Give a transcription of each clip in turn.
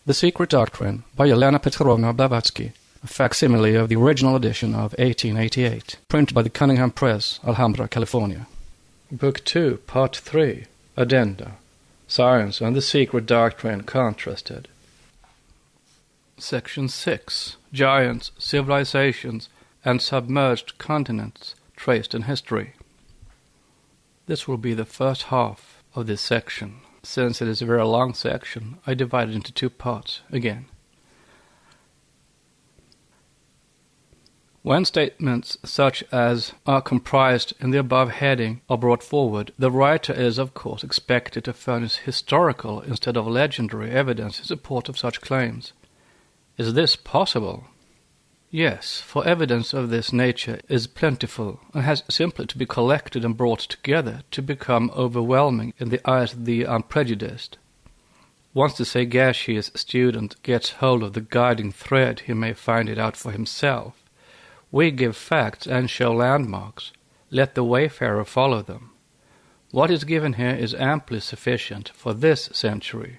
The Secret Doctrine by Elena Petrovna Blavatsky, a facsimile of the original edition of 1888, printed by the Cunningham Press, Alhambra, California. Book 2, Part 3, Addenda, Science and the Secret Doctrine Contrasted. Section 6, Giants, Civilizations, and Submerged Continents Traced in History. This will be the first half of this section. Since it is a very long section, I divide it into two parts again. When statements such as are comprised in the above heading are brought forward, the writer is, of course, expected to furnish historical instead of legendary evidence in support of such claims. Is this possible? Yes, for evidence of this nature is plentiful, and has simply to be collected and brought together to become overwhelming in the eyes of the unprejudiced. Once the sagacious student gets hold of the guiding thread, he may find it out for himself. We give facts and show landmarks. Let the wayfarer follow them. What is given here is amply sufficient for this century.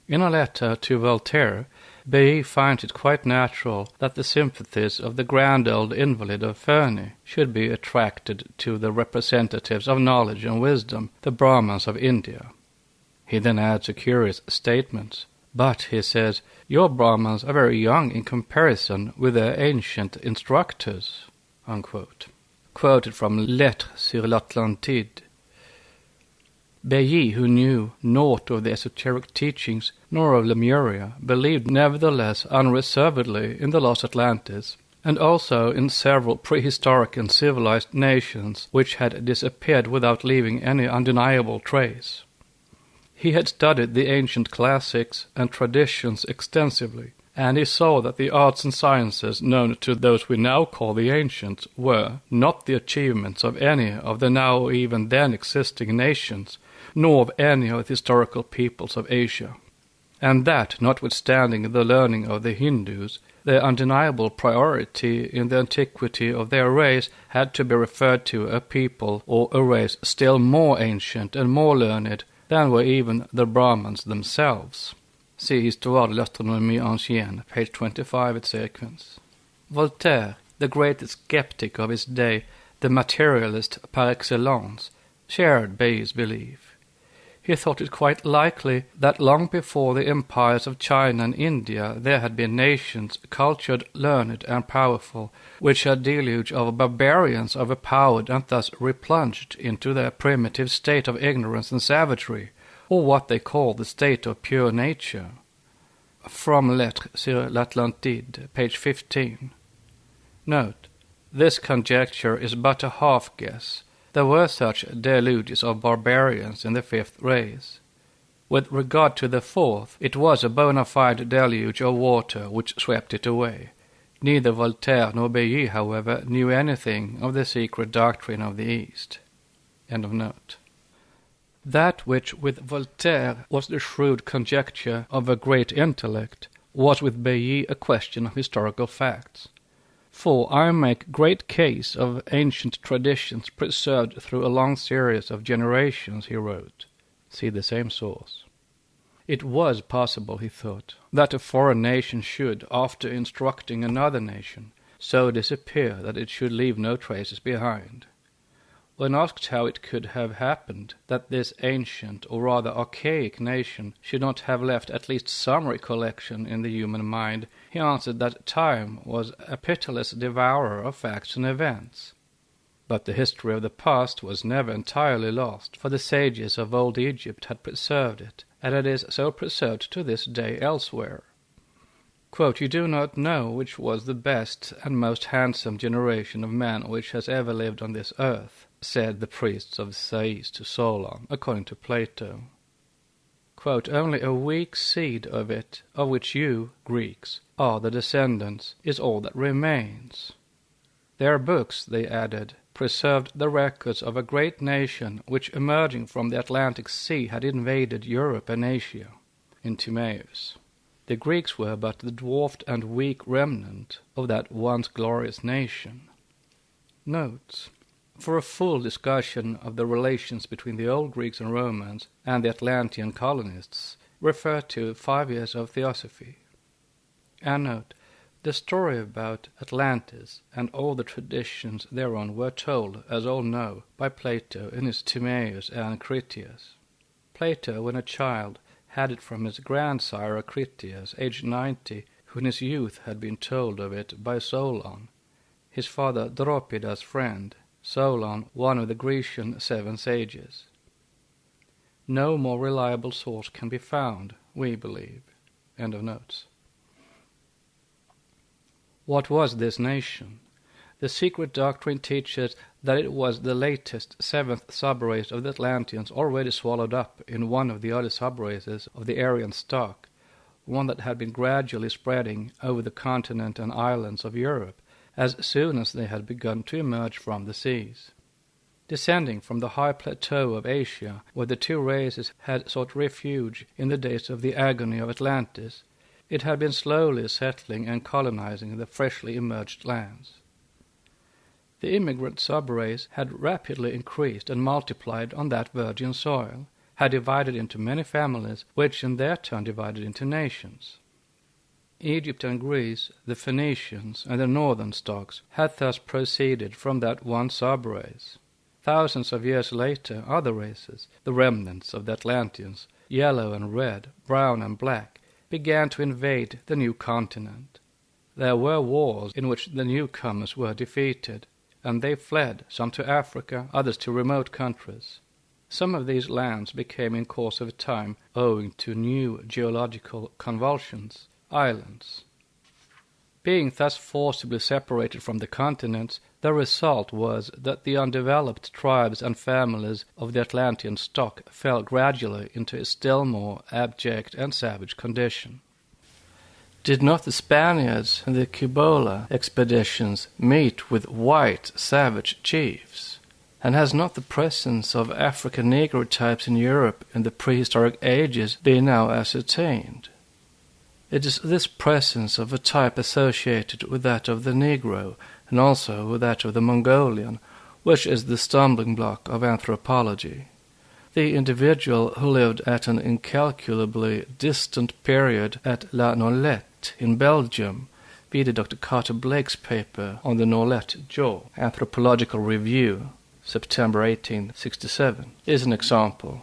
In a letter to Voltaire, Bailly finds it quite natural that the sympathies of the grand old invalid of Ferney should be attracted to the representatives of knowledge and wisdom, the Brahmins of India. He then adds a curious statement. But, he says, your Brahmins are very young in comparison with their ancient instructors, unquote. Quoted from Lettres sur l'Atlantide. Bailly, who knew naught of the esoteric teachings nor of Lemuria, believed nevertheless unreservedly in the lost Atlantis, and also in several prehistoric and civilized nations which had disappeared without leaving any undeniable trace. He had studied the ancient classics and traditions extensively, and he saw that the arts and sciences known to those we now call the ancients were not the achievements of any of the now or even then existing nations, nor of any of the historical peoples of Asia, and that, notwithstanding the learning of the Hindus, their undeniable priority in the antiquity of their race had to be referred to a people or a race still more ancient and more learned than were even the Brahmins themselves. See Histoire de l'Astronomie Ancienne, page 25 et sequence. Voltaire, the greatest skeptic of his day, the materialist par excellence, shared Bailly's belief. He thought it quite likely that long before the empires of China and India there had been nations, cultured, learned, and powerful, which a deluge of barbarians overpowered and thus replunged into their primitive state of ignorance and savagery, or what they call the state of pure nature. From Lettres sur l'Atlantide, page 15. Note, this conjecture is but a half-guess. There were such deluges of barbarians in the fifth race. With regard to the fourth, it was a bona fide deluge of water which swept it away. Neither Voltaire nor Bailly, however, knew anything of the secret doctrine of the East. End of note. That which with Voltaire was the shrewd conjecture of a great intellect was with Bailly a question of historical facts. For I make great case of ancient traditions preserved through a long series of generations, he wrote. See the same source. It was possible, he thought, that a foreign nation should, after instructing another nation, so disappear that it should leave no traces behind. When asked how it could have happened that this ancient, or rather archaic nation should not have left at least some recollection in the human mind, he answered that time was a pitiless devourer of facts and events. But the history of the past was never entirely lost, for the sages of old Egypt had preserved it, and it is so preserved to this day elsewhere. Quote, you do not know which was the best and most handsome generation of men which has ever lived on this earth, said the priests of Sais to Solon, according to Plato. Quote, only a weak seed of it, of which you, Greeks, are the descendants, is all that remains. Their books, they added, preserved the records of a great nation which, emerging from the Atlantic Sea, had invaded Europe and Asia. In Timaeus. The Greeks were but the dwarfed and weak remnant of that once glorious nation. Notes. For a full discussion of the relations between the old Greeks and Romans and the Atlantean colonists, refer to 5 years of theosophy. And note, the story about Atlantis and all the traditions thereon were told, as all know, by Plato in his Timaeus and Critias. Plato, when a child, had it from his grandsire Critias, aged 90, who in his youth had been told of it by Solon, his father Dropida's friend, Solon, one of the Grecian 7 sages. No more reliable source can be found, we believe. End of notes. What was this nation? The secret doctrine teaches that it was the latest 7th subrace of the Atlanteans already swallowed up in one of the other subraces of the Aryan stock, one that had been gradually spreading over the continent and islands of Europe as soon as they had begun to emerge from the seas. Descending from the high plateau of Asia, where the 2 races had sought refuge in the days of the agony of Atlantis, it had been slowly settling and colonizing the freshly emerged lands. The immigrant subrace had rapidly increased and multiplied on that virgin soil, had divided into many families, which in their turn divided into nations. Egypt and Greece, the Phoenicians, and the northern stocks had thus proceeded from that one subrace. Thousands of years later, other races, the remnants of the Atlanteans, yellow and red, brown and black, began to invade the new continent. There were wars in which the newcomers were defeated, and they fled, some to Africa, others to remote countries. Some of these lands became in course of time, owing to new geological convulsions, islands. Being thus forcibly separated from the continents, the result was that the undeveloped tribes and families of the Atlantean stock fell gradually into a still more abject and savage condition. Did not the Spaniards and the Cibola expeditions meet with white, savage chiefs? And has not the presence of African Negro types in Europe in the prehistoric ages been now ascertained? It is this presence of a type associated with that of the Negro, and also with that of the Mongolian, which is the stumbling block of anthropology. The individual who lived at an incalculably distant period at La Nolette in Belgium, vide Dr. Carter Blake's paper on the Nolette jaw, Anthropological Review, September 1867, is an example.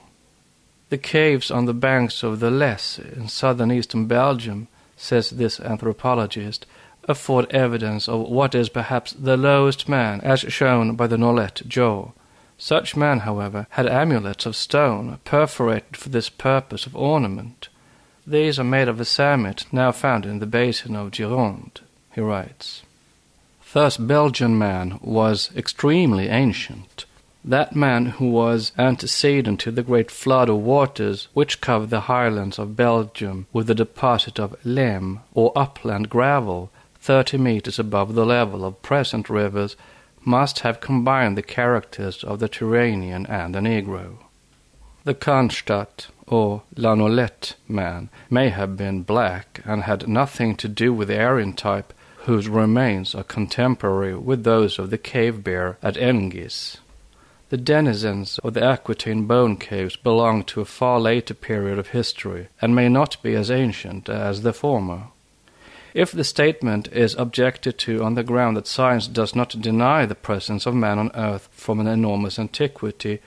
The caves on the banks of the Lesse in southern eastern Belgium, says this anthropologist, afford evidence of what is perhaps the lowest man, as shown by the Nolette jaw. Such men, however, had amulets of stone, perforated for this purpose of ornament. These are made of a samite now found in the basin of Gironde, he writes. Thus Belgian man was extremely ancient. That man who was antecedent to the great flood of waters which covered the highlands of Belgium with the deposit of lem, or upland gravel, 30 meters above the level of present rivers, must have combined the characters of the Turanian and the Negro. The Cannstatt, or La Nolette man, may have been black and had nothing to do with the Aryan type, whose remains are contemporary with those of the cave bear at Engis. The denizens of the Aquitaine bone caves belong to a far later period of history, and may not be as ancient as the former. If the statement is objected to on the ground that science does not deny the presence of man on earth from an enormous antiquity,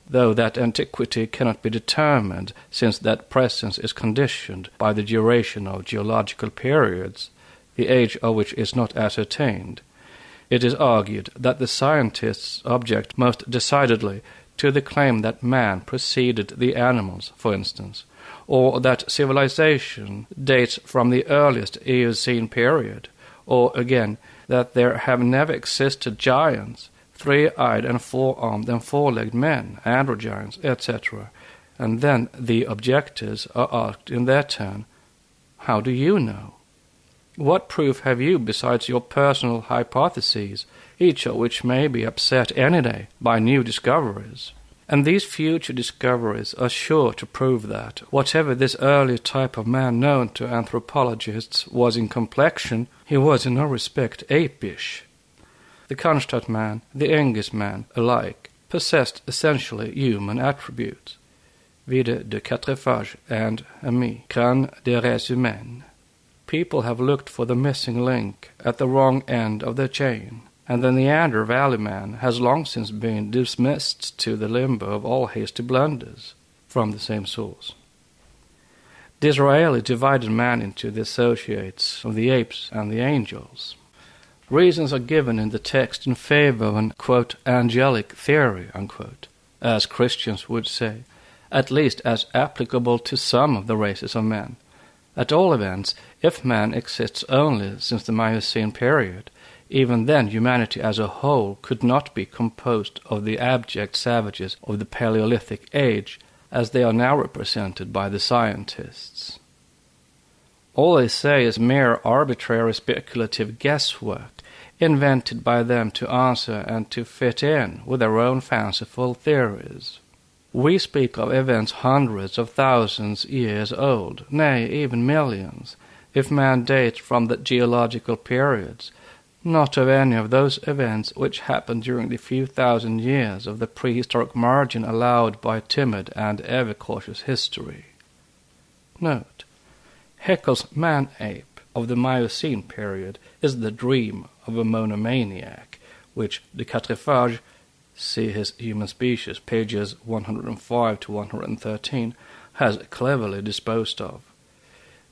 though that antiquity cannot be determined, since that presence is conditioned by the duration of geological periods, the age of which is not ascertained, it is argued that the scientists object most decidedly to the claim that man preceded the animals, for instance, or that civilization dates from the earliest Eocene period, or again, that there have never existed giants, 3-eyed and 4-armed and 4-legged men, androgynes, etc. And then the objectors are asked in their turn, how do you know? What proof have you besides your personal hypotheses, each of which may be upset any day by new discoveries? And these future discoveries are sure to prove that, whatever this earlier type of man known to anthropologists was in complexion, he was in no respect apish. The Cannstatt man, the Engis man, alike, possessed essentially human attributes. vide de quatrephage and ami, crâne des res humains. People have looked for the missing link at the wrong end of the chain, and the Neander Valley man has long since been dismissed to the limbo of all hasty blunders from the same source. Disraeli divided man into the associates of the apes and the angels. Reasons are given in the text in favor of an, quote, angelic theory, unquote, as Christians would say, at least as applicable to some of the races of men. At all events, if man exists only since the Miocene period, even then humanity as a whole could not be composed of the abject savages of the Paleolithic age, as they are now represented by the scientists. All they say is mere arbitrary speculative guesswork, invented by them to answer and to fit in with their own fanciful theories. We speak of events hundreds of thousands years old, nay, even millions, if man dates from the geological periods, not of any of those events which happened during the few thousand years of the prehistoric margin allowed by timid and ever-cautious history. Note: Haeckel's man-ape of the Miocene period is the dream of a monomaniac, which de quatrephage, see his Human Species, pages 105 to 113, has cleverly disposed of.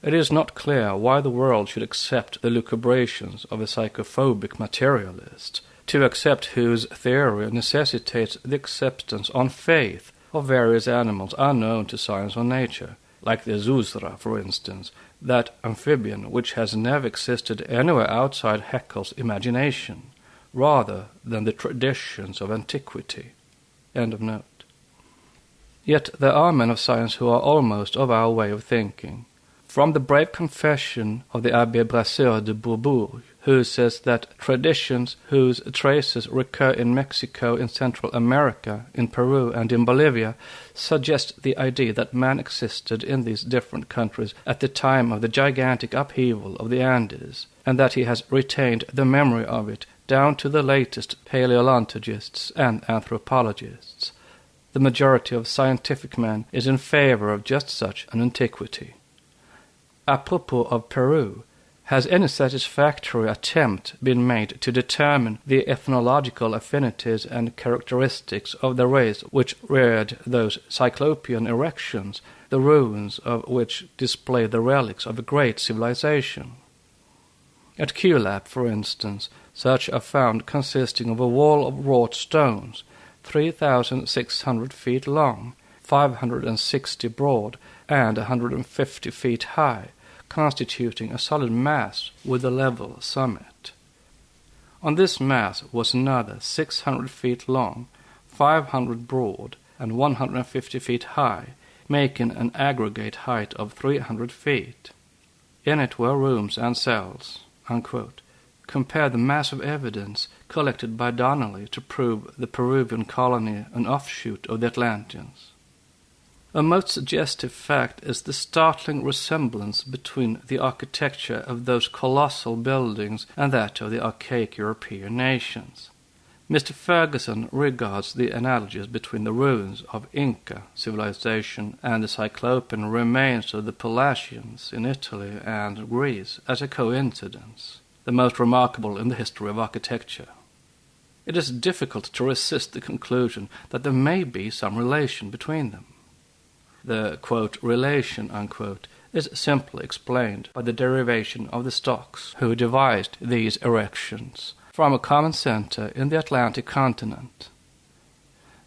It is not clear why the world should accept the lucubrations of a psychophobic materialist, to accept whose theory necessitates the acceptance on faith of various animals unknown to science or nature, like the Zuzra, for instance, that amphibian which has never existed anywhere outside Haeckel's imagination, rather than the traditions of antiquity. End of note. Yet there are men of science who are almost of our way of thinking. From the brave confession of the Abbé Brasseur de Bourbourg, who says that traditions whose traces recur in Mexico, in Central America, in Peru, and in Bolivia, suggest the idea that man existed in these different countries at the time of the gigantic upheaval of the Andes, and that he has retained the memory of it down to the latest paleontologists and anthropologists. The majority of scientific men is in favor of just such an antiquity. Apropos of Peru, has any satisfactory attempt been made to determine the ethnological affinities and characteristics of the race which reared those cyclopean erections, the ruins of which display the relics of a great civilization? At Kulap, for instance, such are found consisting of a wall of wrought stones, 3,600 feet long, 560 broad, and 150 feet high, constituting a solid mass with a level summit. On this mass was another 600 feet long, 500 broad, and 150 feet high, making an aggregate height of 300 feet. In it were rooms and cells, unquote. Compare the mass of evidence collected by Donnelly to prove the Peruvian colony an offshoot of the Atlanteans. A most suggestive fact is the startling resemblance between the architecture of those colossal buildings and that of the archaic European nations. Mr. Ferguson regards the analogies between the ruins of Inca civilization and the cyclopean remains of the Pelasgians in Italy and Greece as a coincidence, the most remarkable in the history of architecture. It is difficult to resist the conclusion that there may be some relation between them. The, quote, relation, unquote, is simply explained by the derivation of the stocks who devised these erections from a common center in the Atlantic continent.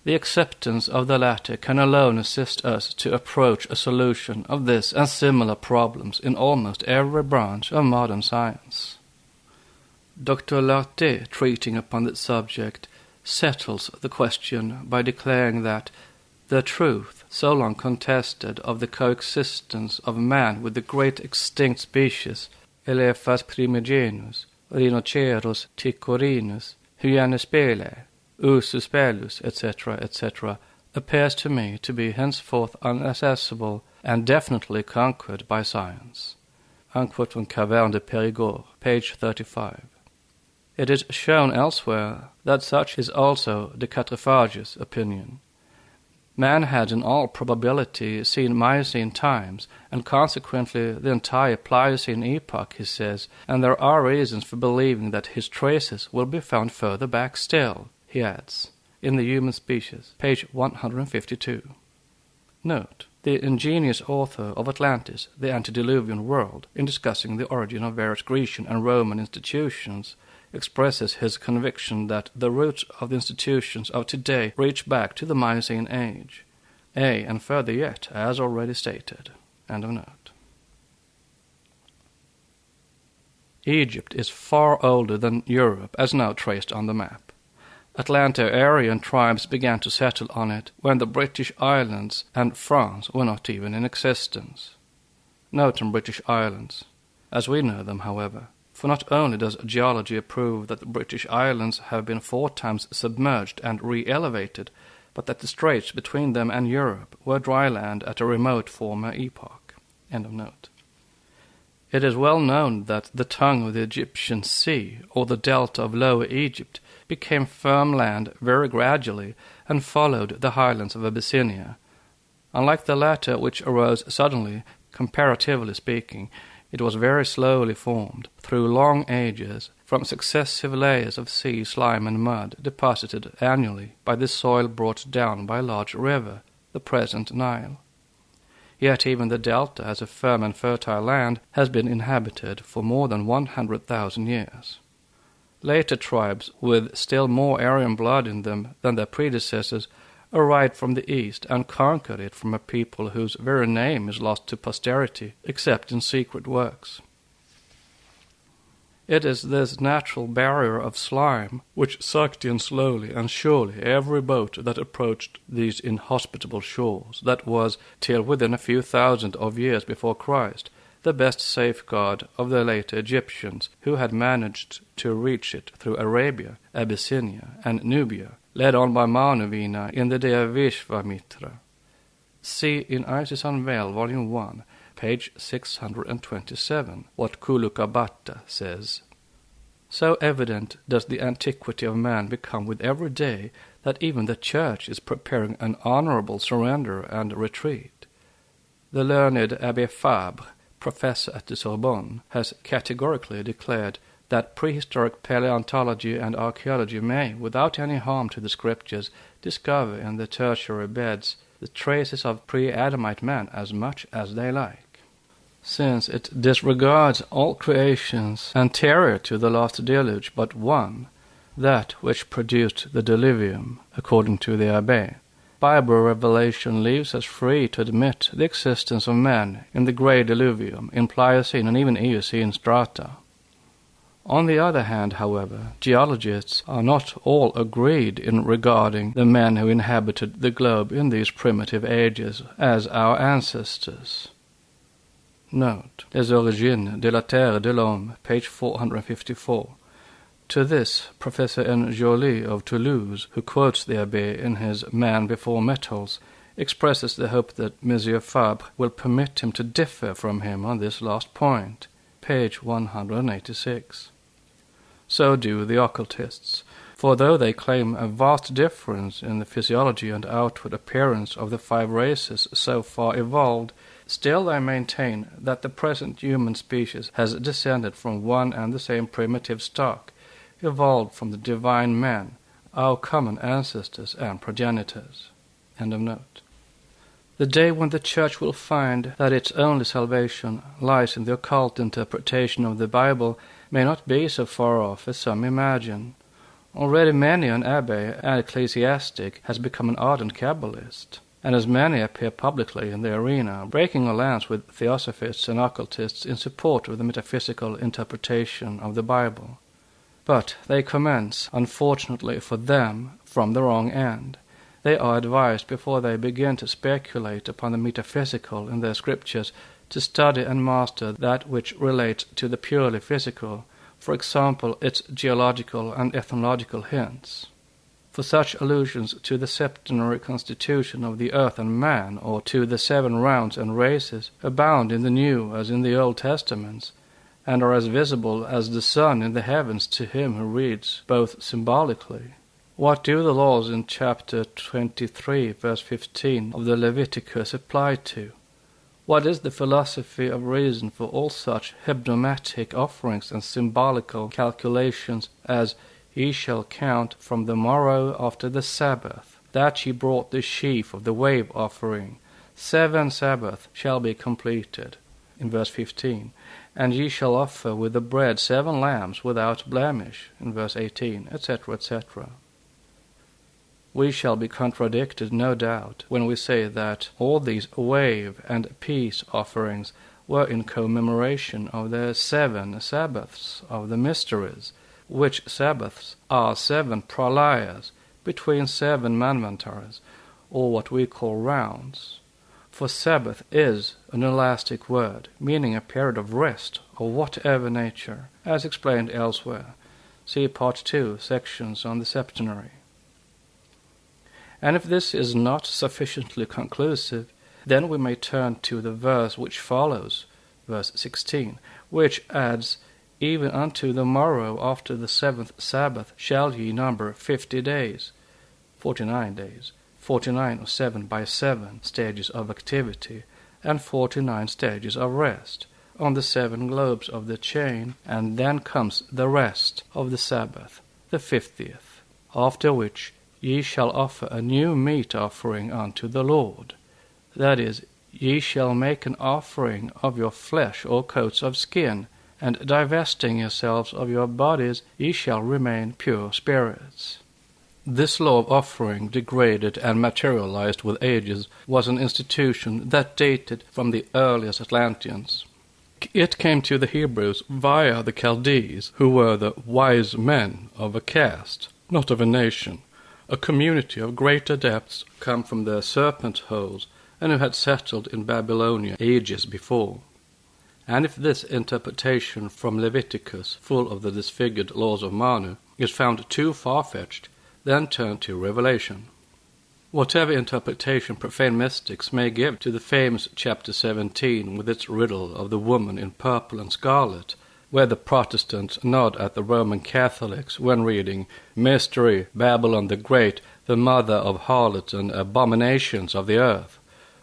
The acceptance of the latter can alone assist us to approach a solution of this and similar problems in almost every branch of modern science. Dr. Larté, treating upon the subject, settles the question by declaring that the truth, so long contested, of the coexistence of man with the great extinct species, Elephas primigenus, Rhinoceros ticorinus, Hyanespele, Ursus pelus, etc., etc., appears to me to be henceforth inaccessible and definitely conquered by science. Unquote from Caverne de Périgord, page 35. It is shown elsewhere that such is also de Quatrephage's opinion. Man had in all probability seen Miocene times, and consequently the entire Pliocene epoch, he says, and there are reasons for believing that his traces will be found further back still, he adds, in the Human Species, page 152. Note, the ingenious author of Atlantis, the Antediluvian World, in discussing the origin of various Grecian and Roman institutions, expresses his conviction that the roots of the institutions of today reach back to the Miocene age. And further yet, as already stated. End of note. Egypt is far older than Europe as now traced on the map. Atlanto-Aryan tribes began to settle on it when the British Islands and France were not even in existence. Note on British Islands, as we know them, however. For not only does geology prove that the British Islands have been 4 times submerged and re-elevated, but that the straits between them and Europe were dry land at a remote former epoch. End of note. It is well known that the tongue of the Egyptian Sea, or the delta of Lower Egypt, became firm land very gradually and followed the highlands of Abyssinia. Unlike the latter, which arose suddenly, comparatively speaking, it was very slowly formed, through long ages, from successive layers of sea slime and mud deposited annually by the soil brought down by a large river, the present Nile. Yet even the delta, as a firm and fertile land, has been inhabited for more than 100,000 years. Later tribes, with still more Aryan blood in them than their predecessors, arrived from the east and conquered it from a people whose very name is lost to posterity, except in secret works. It is this natural barrier of slime which sucked in slowly and surely every boat that approached these inhospitable shores that was, till within a few thousand of years before Christ, the best safeguard of the later Egyptians, who had managed to reach it through Arabia, Abyssinia, and Nubia, led on by Manuvina in the day of Vishvamitra. See in Isis Unveiled, Volume 1, page 627, what Kulukabata says. So evident does the antiquity of man become with every day that even the Church is preparing an honorable surrender and retreat. The learned Abbé Fabre, professor at the Sorbonne, has categorically declared that prehistoric paleontology and archaeology may, without any harm to the scriptures, discover in the tertiary beds the traces of pre-Adamite man as much as they like, since it disregards all creations anterior to the last deluge but one, that which produced the diluvium, according to the Abbé. Bible revelation leaves us free to admit the existence of man in the grey diluvium, in Pliocene and even Eocene strata. On the other hand, however, geologists are not all agreed in regarding the men who inhabited the globe in these primitive ages as our ancestors. Note, Les origines de la terre de l'homme, page 454. To this, Professor N. Joly of Toulouse, who quotes the Abbé in his Man Before Metals, expresses the hope that Monsieur Fabre will permit him to differ from him on this last point, page 186. So do the occultists, for though they claim a vast difference in the physiology and outward appearance of the 5 races so far evolved, still they maintain that the present human species has descended from one and the same primitive stock, evolved from the divine man, our common ancestors and progenitors. End of note. The day when the Church will find that its only salvation lies in the occult interpretation of the Bible may not be so far off as some imagine. Already many an abbé and ecclesiastic has become an ardent Kabbalist, and as many appear publicly in the arena, breaking a lance with theosophists and occultists in support of the metaphysical interpretation of the Bible. But they commence, unfortunately for them, from the wrong end. They are advised before they begin to speculate upon the metaphysical in their scriptures to study and master that which relates to the purely physical, for example, its geological and ethnological hints. For such allusions to the septenary constitution of the earth and man, or to the 7 rounds and races, abound in the New as in the Old Testaments, and are as visible as the sun in the heavens to him who reads both symbolically, What do the laws in chapter 23, verse 15 of the Leviticus apply to? What is the philosophy of reason for all such hypnomatic offerings and symbolical calculations as ye shall count from the morrow after the Sabbath, that ye brought the sheaf of the wave offering? 7 Sabbaths shall be completed, in verse 15, and ye shall offer with the bread 7 lambs without blemish, in verse 18, etc., etc. We shall be contradicted, no doubt, when we say that all these wave and peace offerings were in commemoration of the 7 Sabbaths of the mysteries, which Sabbaths are 7 pralayas, between 7 manvantaras, or what we call rounds. For Sabbath is an elastic word, meaning a period of rest of whatever nature, as explained elsewhere. See Part 2, sections on the septenary. And if this is not sufficiently conclusive, then we may turn to the verse which follows, verse 16, which adds, even unto the morrow after the 7th Sabbath shall ye number 50 days, 49 days, 49 or 7 by 7 stages of activity, and 49 stages of rest, on the 7 globes of the chain, and then comes the rest of the Sabbath, the 50th, after which ye shall offer a new meat offering unto the Lord. That is, ye shall make an offering of your flesh or coats of skin, and divesting yourselves of your bodies, ye shall remain pure spirits. This law of offering, degraded and materialized with ages, was an institution that dated from the earliest Atlanteans. It came to the Hebrews via the Chaldees, who were the wise men of a caste, not of a nation, a community of great adepts come from the serpent holes, and who had settled in Babylonia ages before. And if this interpretation from Leviticus, full of the disfigured laws of Manu, is found too far-fetched, then turn to Revelation. Whatever interpretation profane mystics may give to the famous chapter 17 with its riddle of the woman in purple and scarlet, where the Protestants nod at the Roman Catholics when reading Mystery, Babylon the Great, the mother of harlots and abominations of the earth,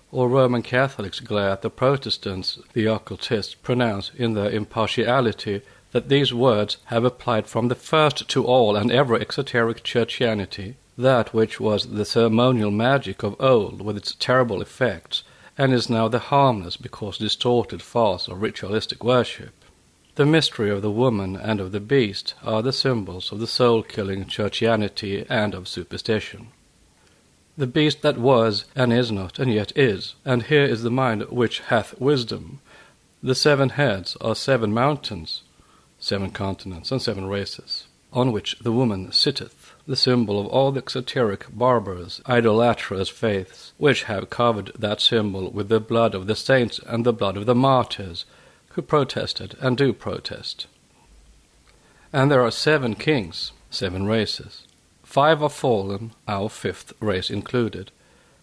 or Roman Catholics glare at the Protestants the occultists pronounce in their impartiality that these words have applied from the first to all and every exoteric churchianity, that which was the ceremonial magic of old with its terrible effects, and is now the harmless because distorted farce of ritualistic worship. The mystery of the woman and of the beast are the symbols of the soul-killing churchianity and of superstition. The beast that was, and is not, and yet is, and here is the mind which hath wisdom. The 7 heads are 7 mountains, 7 continents, and 7 races, on which the woman sitteth, the symbol of all the exoteric, barbarous, idolatrous faiths, which have covered that symbol with the blood of the saints and the blood of the martyrs, who protested and do protest. And there are 7 kings, 7 races. 5 are fallen, our 5th race included,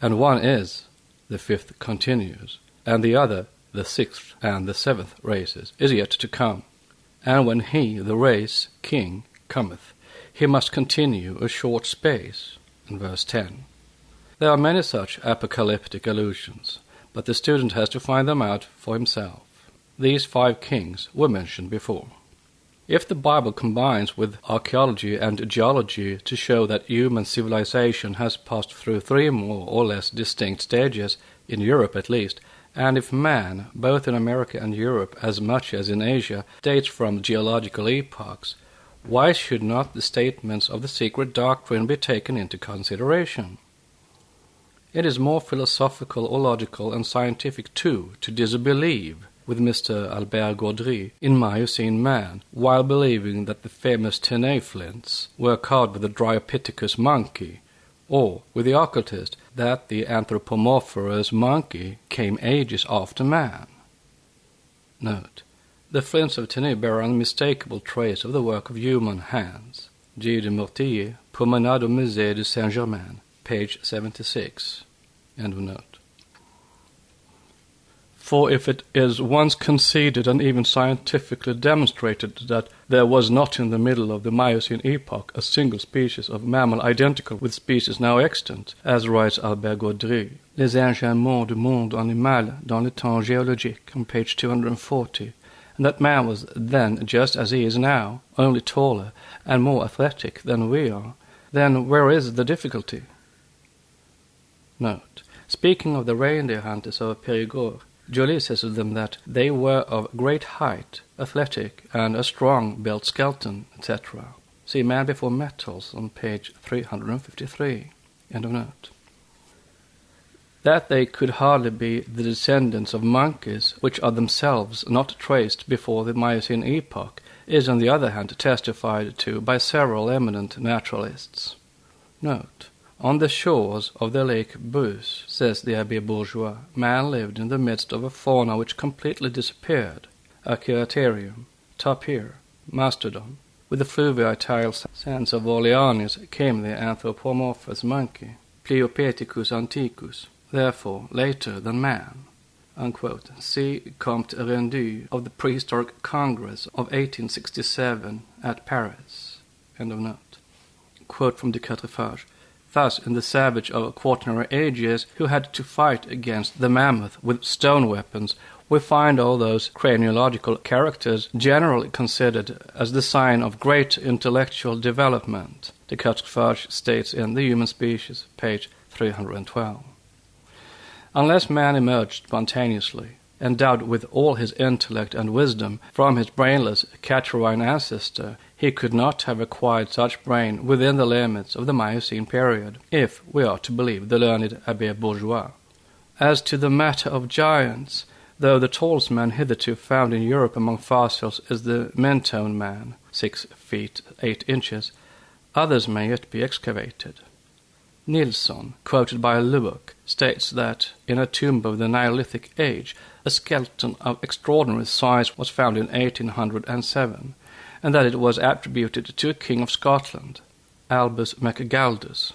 and 1 is, the 5th continues, and the other, the 6th and the 7th races, is yet to come. And when he, the race, king, cometh, he must continue a short space, in verse 10. There are many such apocalyptic allusions, but the student has to find them out for himself. These 5 kings were mentioned before. If the Bible combines with archaeology and geology to show that human civilization has passed through 3 more or less distinct stages, in Europe at least, and if man, both in America and Europe as much as in Asia, dates from geological epochs, why should not the statements of the secret doctrine be taken into consideration? It is more philosophical or logical and scientific too to disbelieve with Mr. Albert Gaudry in Miocene man, while believing that the famous Tenay flints were carved with the Dryopithecus monkey, or with the occultist that the anthropomorphous monkey came ages after man. Note: the flints of Tenay bear unmistakable trace of the work of human hands. G. de Mortillier, Promenade au Musée de Saint-Germain, page 76. End of note. For if it is once conceded and even scientifically demonstrated that there was not in the middle of the Miocene epoch a single species of mammal identical with species now extant, as writes Albert Gaudry, Les enchaînements du monde animal dans le temps géologique, on page 240, and that man was then just as he is now, only taller and more athletic than we are, then where is the difficulty? Note. Speaking of the reindeer hunters of Périgord, Joly says of them that they were of great height, athletic, and a strong-built skeleton, etc. See Man Before Metals on page 353. End of note. That they could hardly be the descendants of monkeys, which are themselves not traced before the Miocene epoch, is on the other hand testified to by several eminent naturalists. Note. On the shores of the lake Beauce, says the Abbé Bourgeois, man lived in the midst of a fauna which completely disappeared, Archaeotherium, tapir, mastodon. With the fluviatile sands of Orleanis came the anthropomorphous monkey, Pliopithecus antiquus, therefore later than man. Unquote. See Compte Rendu of the Prehistoric Congress of 1867 at Paris. End of note. Quote from Descartes. Thus, in the savage of Quaternary ages who had to fight against the mammoth with stone weapons, we find all those craniological characters generally considered as the sign of great intellectual development, Descartes states in The Human Species, page 312. Unless man emerged spontaneously, endowed with all his intellect and wisdom from his brainless Catarrhine ancestor, he could not have acquired such brain within the limits of the Miocene period, if we are to believe the learned Abbé Bourgeois. As to the matter of giants, though the tallest man hitherto found in Europe among fossils is the Mentone man, 6 feet 8 inches, others may yet be excavated. Nilsson, quoted by Lubbock, states that in a tomb of the Neolithic age, a skeleton of extraordinary size was found in 1807, and that it was attributed to a king of Scotland, Albus MacGaldus.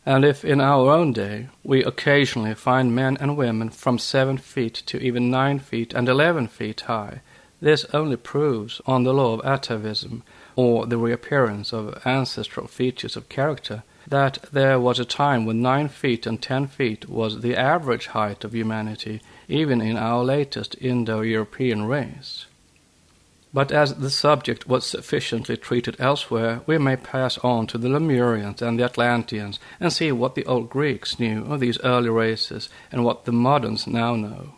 And if in our own day we occasionally find men and women from 7 feet to even 9 feet and 11 feet high, this only proves on the law of atavism, or the reappearance of ancestral features of character, that there was a time when 9 feet and 10 feet was the average height of humanity, even in our latest Indo-European race. But as the subject was sufficiently treated elsewhere, we may pass on to the Lemurians and the Atlanteans and see what the old Greeks knew of these early races and what the moderns now know.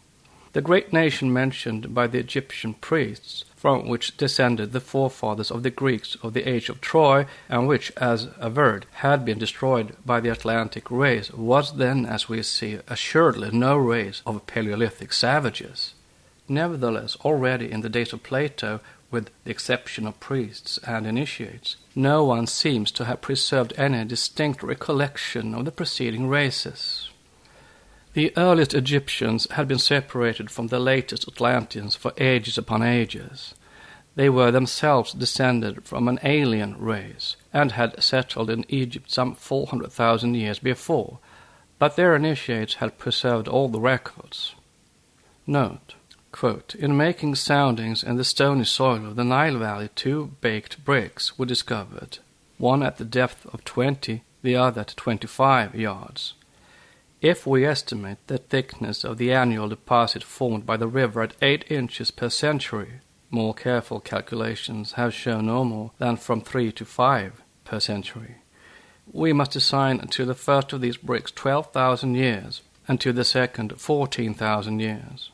The great nation mentioned by the Egyptian priests, from which descended the forefathers of the Greeks of the age of Troy, and which, as averred, had been destroyed by the Atlantic race, was then, as we see, assuredly no race of Paleolithic savages. Nevertheless, already in the days of Plato, with the exception of priests and initiates, no one seems to have preserved any distinct recollection of the preceding races. The earliest Egyptians had been separated from the latest Atlanteans for ages upon ages. They were themselves descended from an alien race, and had settled in Egypt some 400,000 years before, but their initiates had preserved all the records. Note. Quote, in making soundings in the stony soil of the Nile Valley 2 baked bricks were discovered, one at the depth of 20, the other at 25 yards. If we estimate the thickness of the annual deposit formed by the river at 8 inches per century, more careful calculations have shown no more than from 3 to 5 per century. We must assign to the first of these bricks 12,000 years, and to the second 14,000 years.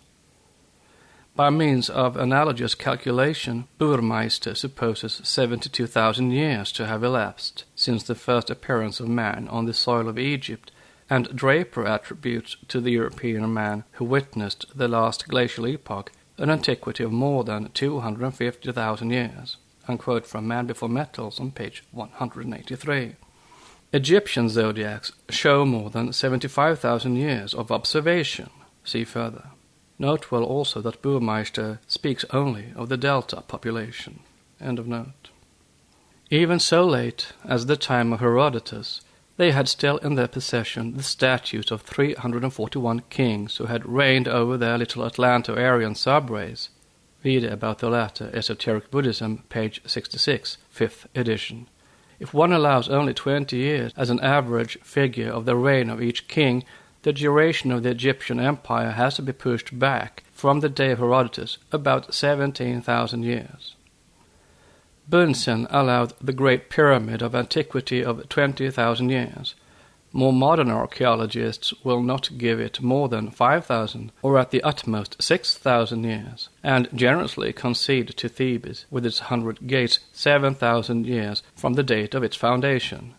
By means of analogous calculation, Burmeister supposes 72,000 years to have elapsed since the first appearance of man on the soil of Egypt, and Draper attributes to the European man who witnessed the last glacial epoch an antiquity of more than 250,000 years. Unquote from Man Before Metals on page 183. Egyptian zodiacs show more than 75,000 years of observation. See further. Note well also that Burmeister speaks only of the delta population. End of note. Even so late as the time of Herodotus, They had still in their possession the statues of 341 kings who had reigned over their little Atlanto-Aryan subrace. Read about the latter, Esoteric Buddhism, page 66, 5th edition. If one allows only 20 years as an average figure of the reign of each king, the duration of the Egyptian Empire has to be pushed back from the day of Herodotus about 17,000 years. Bunsen allowed the Great Pyramid of antiquity of 20,000 years. More modern archaeologists will not give it more than 5,000 or at the utmost 6,000 years, and generously concede to Thebes with its 100 gates 7,000 years from the date of its foundation.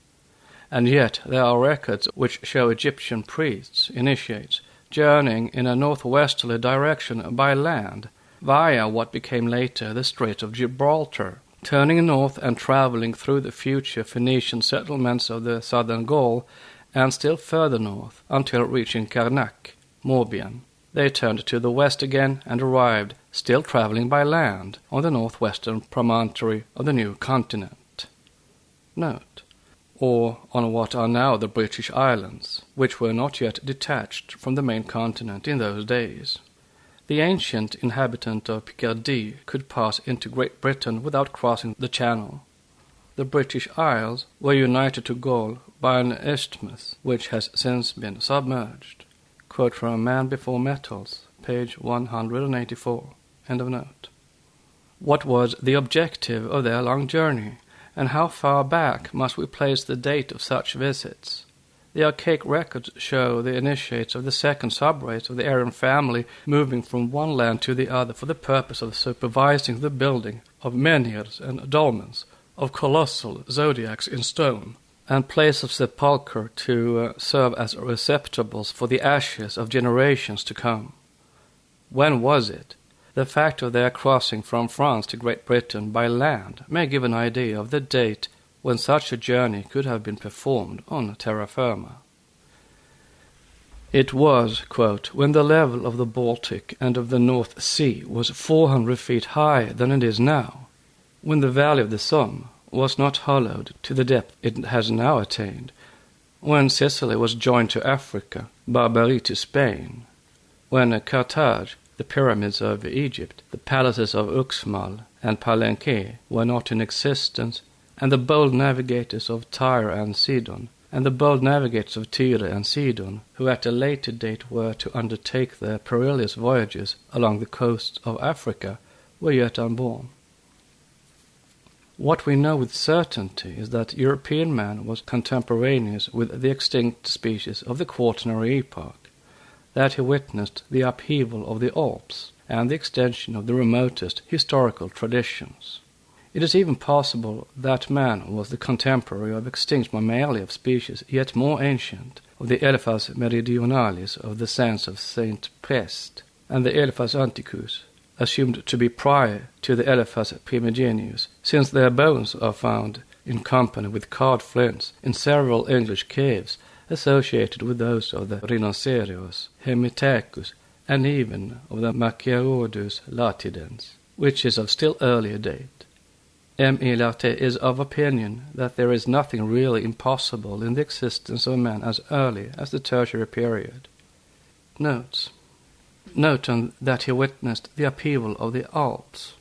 And yet there are records which show Egyptian priests, initiates, journeying in a northwesterly direction by land via what became later the Strait of Gibraltar, turning north and traveling through the future Phoenician settlements of the southern Gaul and still further north until reaching Karnak, Morbihan. They turned to the west again and arrived, still traveling by land, on the northwestern promontory of the new continent. Note, or on what are now the British Islands, which were not yet detached from the main continent in those days. The ancient inhabitant of Picardy could pass into Great Britain without crossing the Channel. The British Isles were united to Gaul by an isthmus which has since been submerged. Quote from Man Before Metals, page 184. End of note. What was the objective of their long journey, and how far back must we place the date of such visits? The archaic records show the initiates of the second subrace of the Aryan family moving from one land to the other for the purpose of supervising the building of menhirs and dolmens, of colossal zodiacs in stone, and places of sepulchre to serve as receptacles for the ashes of generations to come. When was it? The fact of their crossing from France to Great Britain by land may give an idea of the date when such a journey could have been performed on terra firma. It was, quote, when the level of the Baltic and of the North Sea was 400 feet higher than it is now, when the valley of the Somme was not hollowed to the depth it has now attained, when Sicily was joined to Africa, Barbary to Spain, when Carthage, the pyramids of Egypt, the palaces of Uxmal and Palenque were not in existence, and the bold navigators of Tyre and Sidon, and the bold navigators of Tyre and Sidon, who at a later date were to undertake their perilous voyages along the coasts of Africa, were yet unborn. What we know with certainty is that European man was contemporaneous with the extinct species of the Quaternary epoch, that he witnessed the upheaval of the Alps and the extension of the remotest historical traditions. It is even possible that man was the contemporary of extinct mammalia of species yet more ancient, of the Elephas meridionalis of the sands of St. Priest, and the Elephas antiquus, assumed to be prior to the Elephas primigenius, since their bones are found in company with carved flints in several English caves associated with those of the Rhinoceros, Hemithecus, and even of the Machairodus latidens, which is of still earlier date. M. E. Lartet is of opinion that there is nothing really impossible in the existence of man as early as the Tertiary period. Notes. Note that he witnessed the upheaval of the Alps.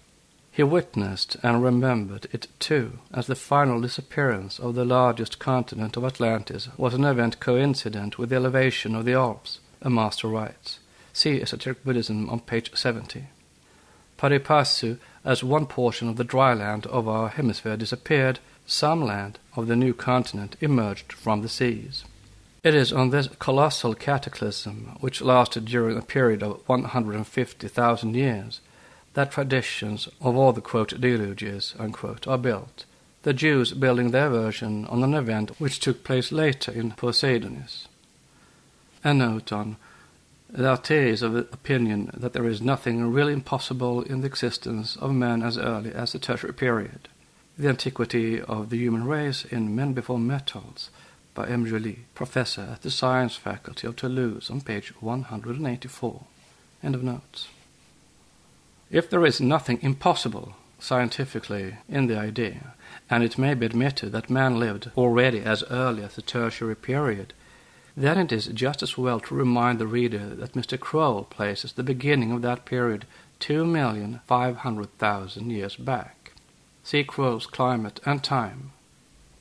He witnessed and remembered it too, as the final disappearance of the largest continent of Atlantis was an event coincident with the elevation of the Alps, a master writes. See Esoteric Buddhism on page 70. Pari passu, as one portion of the dry land of our hemisphere disappeared, some land of the new continent emerged from the seas. It is on this colossal cataclysm, which lasted during a period of 150,000 years, that traditions of all the, quote, deluges, unquote, are built, the Jews building their version on an event which took place later in Poseidonis. A note on Lartet is of the opinion that there is nothing really impossible in the existence of man as early as the Tertiary period. The Antiquity of the Human Race in Men Before Metals, by M. Joly, professor at the Science Faculty of Toulouse, on page 184. End of notes. If there is nothing impossible, scientifically in the idea, and it may be admitted that man lived already as early as the Tertiary period, then it is just as well to remind the reader that Mr. Crowell places the beginning of that period 2,500,000 years back. See Crowell's Climate and Time.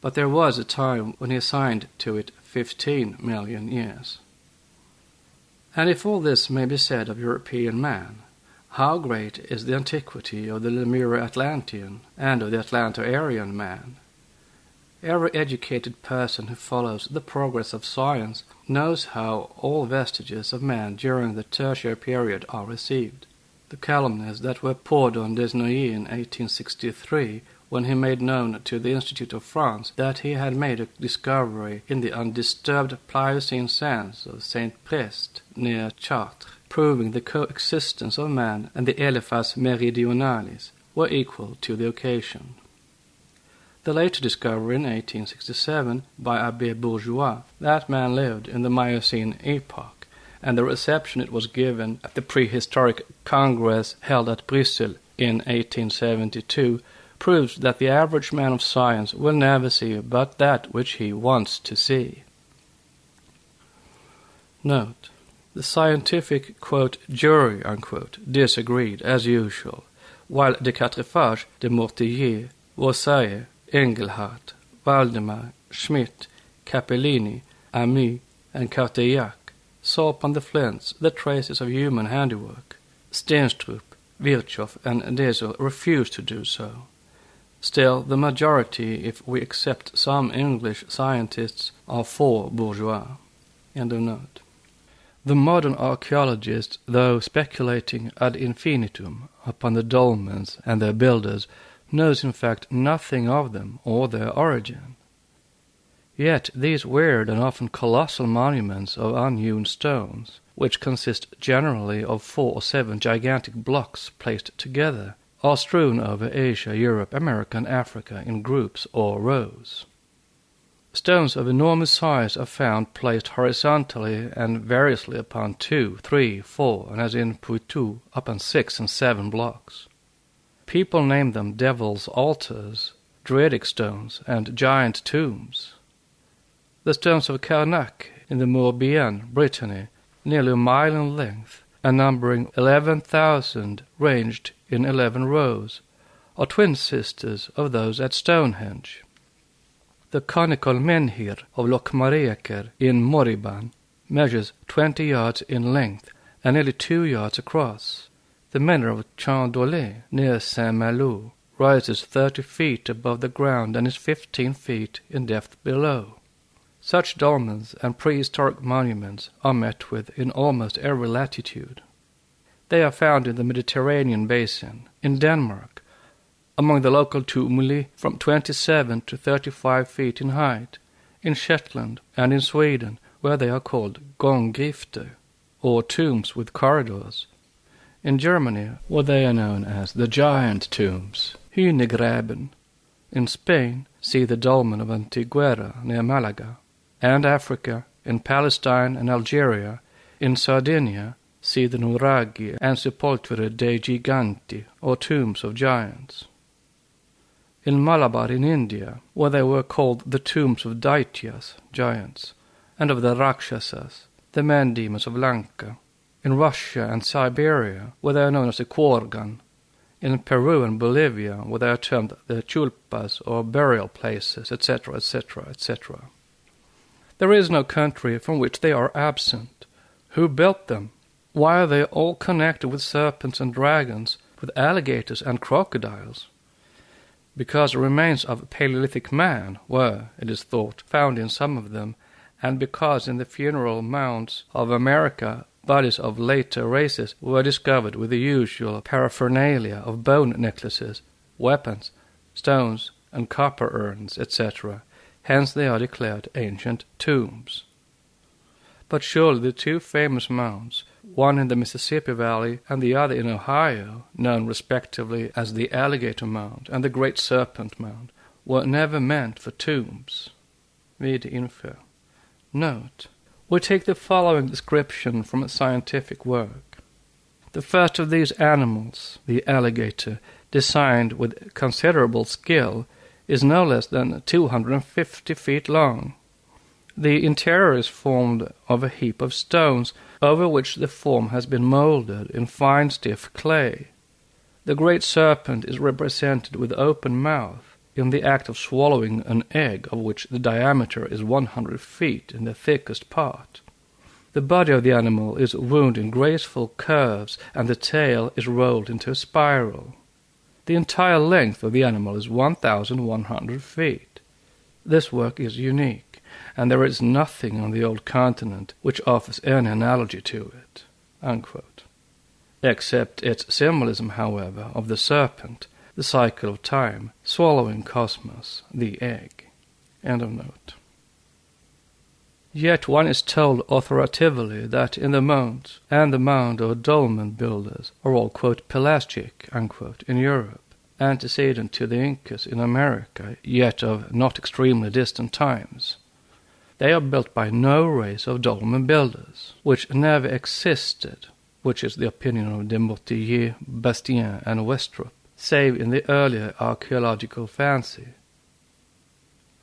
But there was a time when he assigned to it 15 million years. And if all this may be said of European man, how great is the antiquity of the Lemuro-Atlantean and of the Atlanto-Aryan man? Every educated person who follows the progress of science knows how all vestiges of man during the Tertiary period are received. The calumnies that were poured on Desnoyers in 1863 when he made known to the Institute of France that he had made a discovery in the undisturbed Pliocene sands of St. Priest near Chartres, proving the coexistence of man and the Elephas meridionalis, were equal to the occasion. The later discovery in 1867 by Abbé Bourgeois that man lived in the Miocene epoch, and the reception it was given at the prehistoric Congress held at Brussels in 1872 proves that the average man of science will never see but that which he wants to see. Note: the scientific, quote, jury, unquote, disagreed as usual, while de Quatrefages, de Mortillier, Vausailles, Engelhardt, Valdemar, Schmidt, Capellini, Ami, and Carteillac saw upon the flints the traces of human handiwork. Steenstrup, Virchow, and Deso refused to do so. Still, the majority, if we accept some English scientists, are for Bourgeois. End of note. The modern archaeologist, though speculating ad infinitum upon the dolmens and their builders, knows in fact nothing of them or their origin. Yet these weird and often colossal monuments of unhewn stones, which consist generally of 4 or 7 gigantic blocks placed together, are strewn over Asia, Europe, America, and Africa in groups or rows. Stones of enormous size are found placed horizontally and variously upon 2, 3, 4, and as in Poitou, upon 6 and 7 blocks. People name them devil's altars, druidic stones, and giant tombs. The stones of Karnak in the Morbihan, Brittany, nearly a mile in length, and numbering 11,000 ranged in 11 rows, are twin sisters of those at Stonehenge. The conical menhir of Lokmareker in Morbihan measures 20 yards in length and nearly 2 yards across. The menhir of Chandolais near Saint-Malo rises 30 feet above the ground and is 15 feet in depth below. Such dolmens and prehistoric monuments are met with in almost every latitude. They are found in the Mediterranean basin, in Denmark, among the local tumuli from 27 to 35 feet in height, in Shetland, and in Sweden, where they are called gånggrifter, or tombs with corridors. In Germany, where they are known as the giant tombs, Hühnergräben. In Spain, see the dolmen of Antequera near Malaga. And Africa, in Palestine and Algeria. In Sardinia, see the Nuraghi and Sepolture dei Giganti, or tombs of giants. In Malabar in India, where they were called the tombs of Daityas, giants, and of the Rakshasas, the man-demons of Lanka. In Russia and Siberia, where they are known as the Kworgan. In Peru and Bolivia, where they are termed the Chulpas, or burial places, etc., etc., etc. There is no country from which they are absent. Who built them? Why are they all connected with serpents and dragons, with alligators and crocodiles? Because the remains of Paleolithic man were, it is thought, found in some of them, and because in the funeral mounds of America bodies of later races were discovered with the usual paraphernalia of bone necklaces, weapons, stones, and copper urns, etc. Hence they are declared ancient tombs. But surely the 2 famous mounds, one in the Mississippi Valley and the other in Ohio, known respectively as the Alligator Mound and the Great Serpent Mound, were never meant for tombs. Vid info. Note: we take the following description from a scientific work. The first of these animals, the alligator, designed with considerable skill, is no less than 250 feet long. The interior is formed of a heap of stones over which the form has been molded in fine stiff clay. The great serpent is represented with open mouth, in the act of swallowing an egg of which the diameter is 100 feet in the thickest part. The body of the animal is wound in graceful curves, and the tail is rolled into a spiral. The entire length of the animal is 1,100 feet. This work is unique, and there is nothing on the old continent which offers any analogy to it," unquote. Except its symbolism, however, of the serpent, the cycle of time, swallowing cosmos, the egg. End of note. Yet one is told authoritatively that in the mounds and the mound of dolmen builders are all, quote, pelasgic, unquote, in Europe, antecedent to the Incas in America, yet of not extremely distant times. They are built by no race of dolmen builders, which never existed, which is the opinion of de Mortillier, Bastien, and Westrup, save in the earlier archaeological fancy.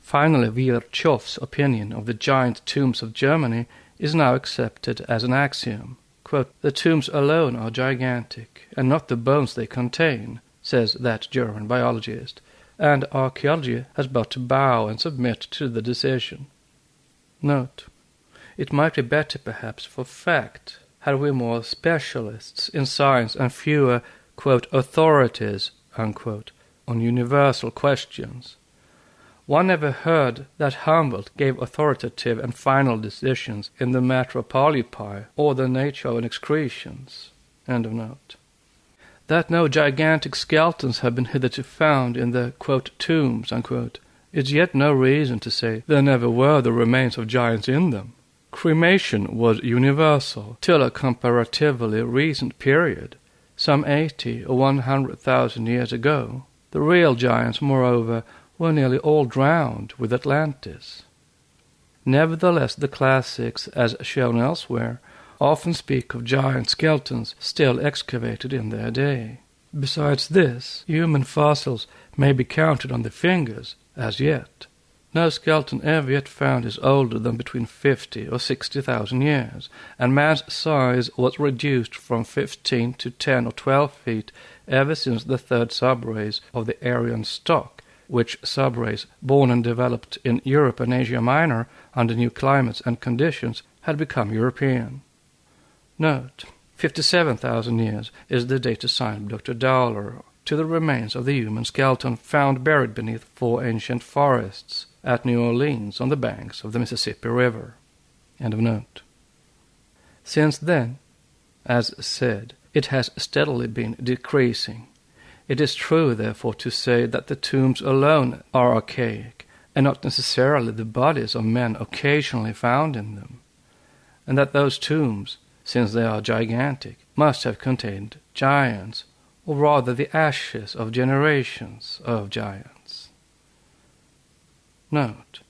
Finally, Virchow's opinion of the giant tombs of Germany is now accepted as an axiom. Quote, "The tombs alone are gigantic, and not the bones they contain," says that German biologist, and archaeology has but to bow and submit to the decision. Note: it might be better perhaps for fact had we more specialists in science and fewer, quote, "authorities," unquote, on universal questions. One never heard that Humboldt gave authoritative and final decisions in the matter of polypi or the nature of excretions. End of note. That no gigantic skeletons have been hitherto found in the, quote, "tombs," unquote, is yet no reason to say there never were the remains of giants in them. Cremation was universal till a comparatively recent period, some 80 or 100,000 years ago. The real giants, moreover, were nearly all drowned with Atlantis. Nevertheless, the classics, as shown elsewhere, often speak of giant skeletons still excavated in their day. Besides this, human fossils may be counted on the fingers, as yet. No skeleton ever yet found is older than between 50 or 60,000 years, and man's size was reduced from 15 to 10 or 12 feet ever since the third subrace of the Aryan stock, which subrace, born and developed in Europe and Asia Minor under new climates and conditions, had become European. Note: 57,000 years is the date assigned by Dr. Dowler to the remains of the human skeleton found buried beneath 4 ancient forests at New Orleans on the banks of the Mississippi River. End of note. Since then, as said, it has steadily been decreasing. It is true, therefore, to say that the tombs alone are archaic, and not necessarily the bodies of men occasionally found in them, and that those tombs, since they are gigantic, must have contained giants, or rather the ashes of generations of giants. Note: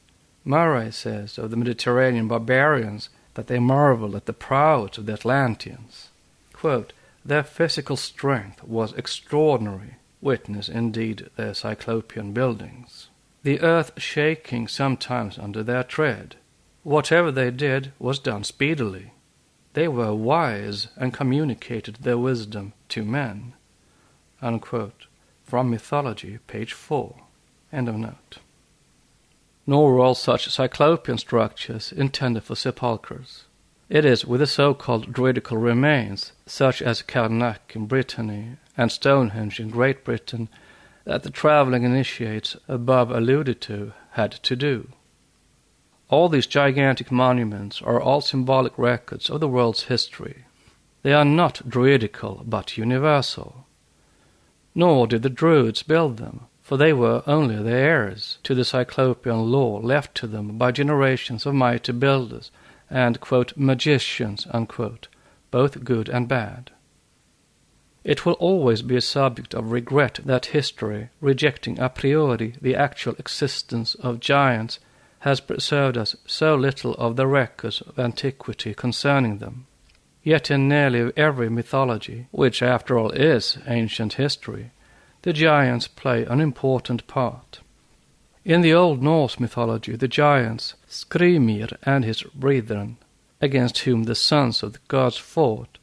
Murray says of the Mediterranean barbarians that they marvel at the prowess of the Atlanteans. Quote, "Their physical strength was extraordinary, witness indeed their cyclopean buildings. The earth shaking sometimes under their tread. Whatever they did was done speedily. They were wise and communicated their wisdom to men." Unquote. From Mythology, page 4. End of note. Nor were all such cyclopean structures intended for sepulchres. It is with the so-called druidical remains, such as Carnac in Brittany and Stonehenge in Great Britain, that the travelling initiates above alluded to had to do. All these gigantic monuments are all symbolic records of the world's history. They are not druidical, but universal. Nor did the Druids build them, for they were only the heirs to the cyclopean lore left to them by generations of mighty builders and, quote, magicians, unquote, both good and bad. It will always be a subject of regret that history, rejecting a priori the actual existence of giants, has preserved us so little of the records of antiquity concerning them. Yet in nearly every mythology, which after all is ancient history, the giants play an important part. In the Old Norse mythology, the giants, Skrymir and his brethren, against whom the sons of the gods fought,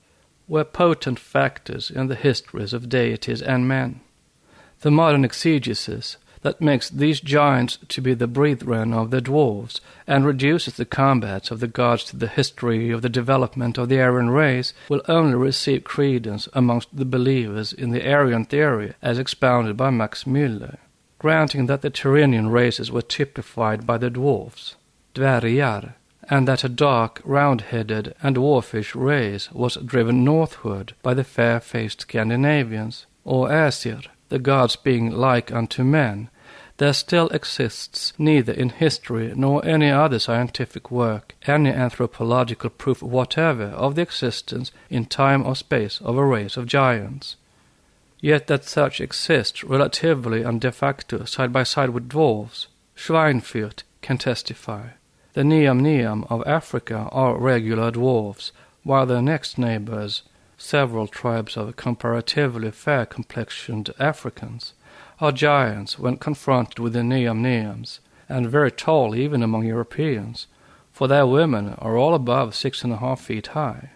were potent factors in the histories of deities and men. The modern exegesis that makes these giants to be the brethren of the dwarves and reduces the combats of the gods to the history of the development of the Aryan race will only receive credence amongst the believers in the Aryan theory as expounded by Max Müller, granting that the Tyrrhenian races were typified by the dwarfs, dvärgar, and that a dark, round-headed and dwarfish race was driven northward by the fair-faced Scandinavians, or Aesir, the gods being like unto men. There still exists neither in history nor any other scientific work any anthropological proof whatever of the existence in time or space of a race of giants. Yet that such exists relatively and de facto side by side with dwarves, Schweinfurt can testify. The Niam of Africa are regular dwarfs, while their next neighbors, several tribes of comparatively fair-complexioned Africans, are giants when confronted with the Niams, and very tall even among Europeans, for their women are all above 6.5 feet high.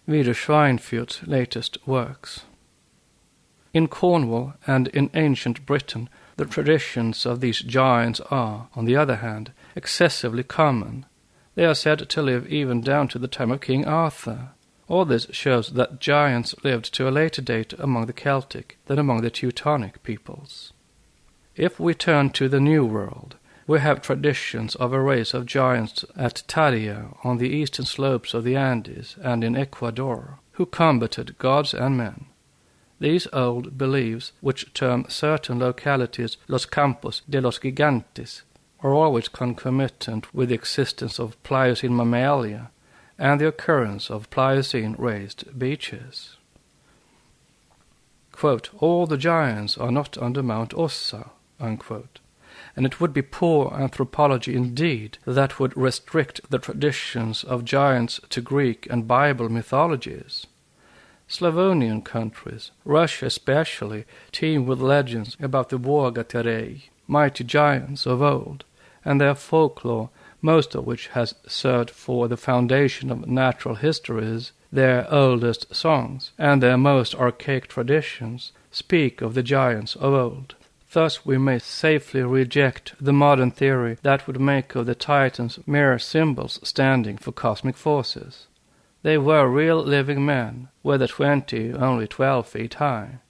Reader Schweinfurt's latest works. In Cornwall and in ancient Britain, the traditions of these giants are, on the other hand, excessively common. They are said to live even down to the time of King Arthur. All this shows that giants lived to a later date among the Celtic than among the Teutonic peoples. If we turn to the New World, we have traditions of a race of giants at Tarija on the eastern slopes of the Andes and in Ecuador, who combated gods and men. These old beliefs, which term certain localities Los Campos de los Gigantes, are always concomitant with the existence of Pliocene mammalia and the occurrence of Pliocene-raised beaches. Quote, all the giants are not under Mount Ossa, unquote. And it would be poor anthropology indeed that would restrict the traditions of giants to Greek and Bible mythologies. Slavonian countries, Russia especially, teem with legends about the Vorgaterei, mighty giants of old, and their folklore, most of which has served for the foundation of natural histories, their oldest songs, and their most archaic traditions, speak of the giants of old. Thus we may safely reject the modern theory that would make of the Titans mere symbols standing for cosmic forces. They were real living men, whether 20 only 12 feet high.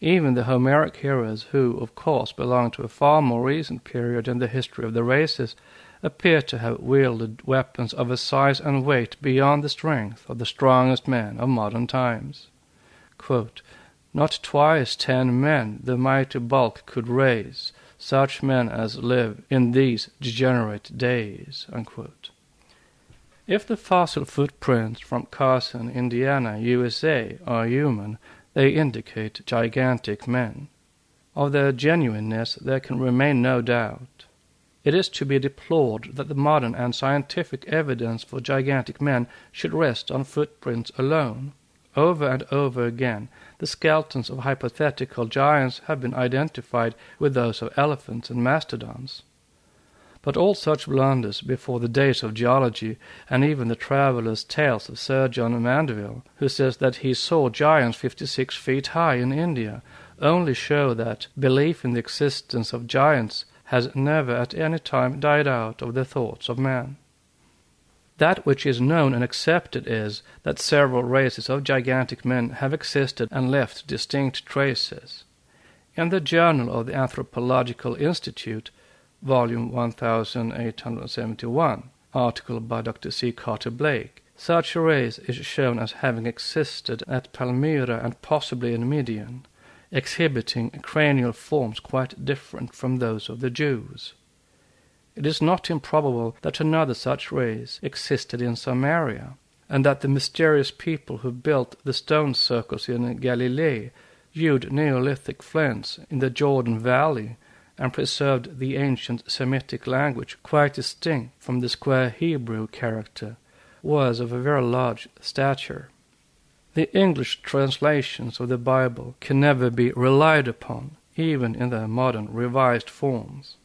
Even the Homeric heroes, who, of course, belong to a far more recent period in the history of the races, appear to have wielded weapons of a size and weight beyond the strength of the strongest men of modern times. Quote, not twice 10 men the mighty bulk could raise, such men as live in these degenerate days. Unquote. If the fossil footprints from Carson, Indiana, USA are human, they indicate gigantic men. Of their genuineness there can remain no doubt. It is to be deplored that the modern and scientific evidence for gigantic men should rest on footprints alone. Over and over again, the skeletons of hypothetical giants have been identified with those of elephants and mastodons. But all such blunders before the days of geology, and even the traveller's tales of Sir John Mandeville, who says that he saw giants 56 feet high in India, only show that belief in the existence of giants has never at any time died out of the thoughts of man. That which is known and accepted is that several races of gigantic men have existed and left distinct traces. In the Journal of the Anthropological Institute, Volume 1871, article by Dr. C. Carter Blake, such a race is shown as having existed at Palmyra and possibly in Midian, exhibiting cranial forms quite different from those of the Jews. It is not improbable that another such race existed in Samaria, and that the mysterious people who built the stone circles in Galilee viewed Neolithic flints in the Jordan Valley and preserved the ancient Semitic language quite distinct from the square Hebrew character, was of a very large stature. The English translations of the Bible can never be relied upon, even in their modern revised forms.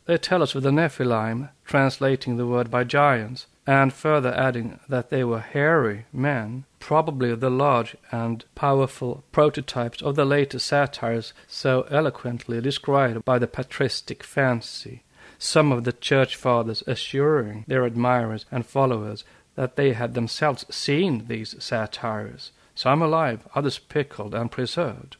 They tell us of the Nephilim, translating the word by giants, and further adding that they were hairy men, probably the large and powerful prototypes of the later satires so eloquently described by the patristic fancy, some of the church fathers assuring their admirers and followers that they had themselves seen these satires, some alive, others pickled and preserved.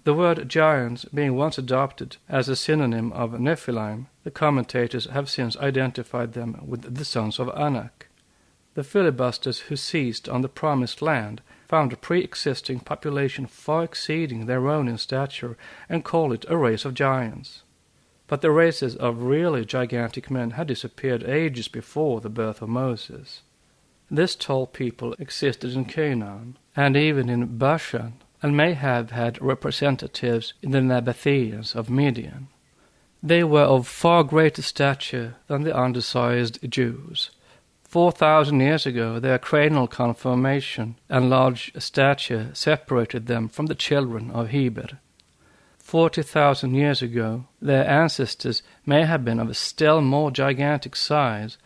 The word giants being once adopted as a synonym of Nephilim, the commentators have since identified them with the sons of Anak. The filibusters who seized on the promised land found a pre-existing population far exceeding their own in stature and called it a race of giants. But the races of really gigantic men had disappeared ages before the birth of Moses. This tall people existed in Canaan, and even in Bashan, and may have had representatives in the Nabateans of Midian. They were of far greater stature than the undersized Jews. 4,000 years ago their cranial conformation and large stature separated them from the children of Heber. 40,000 years ago their ancestors may have been of a still more gigantic size,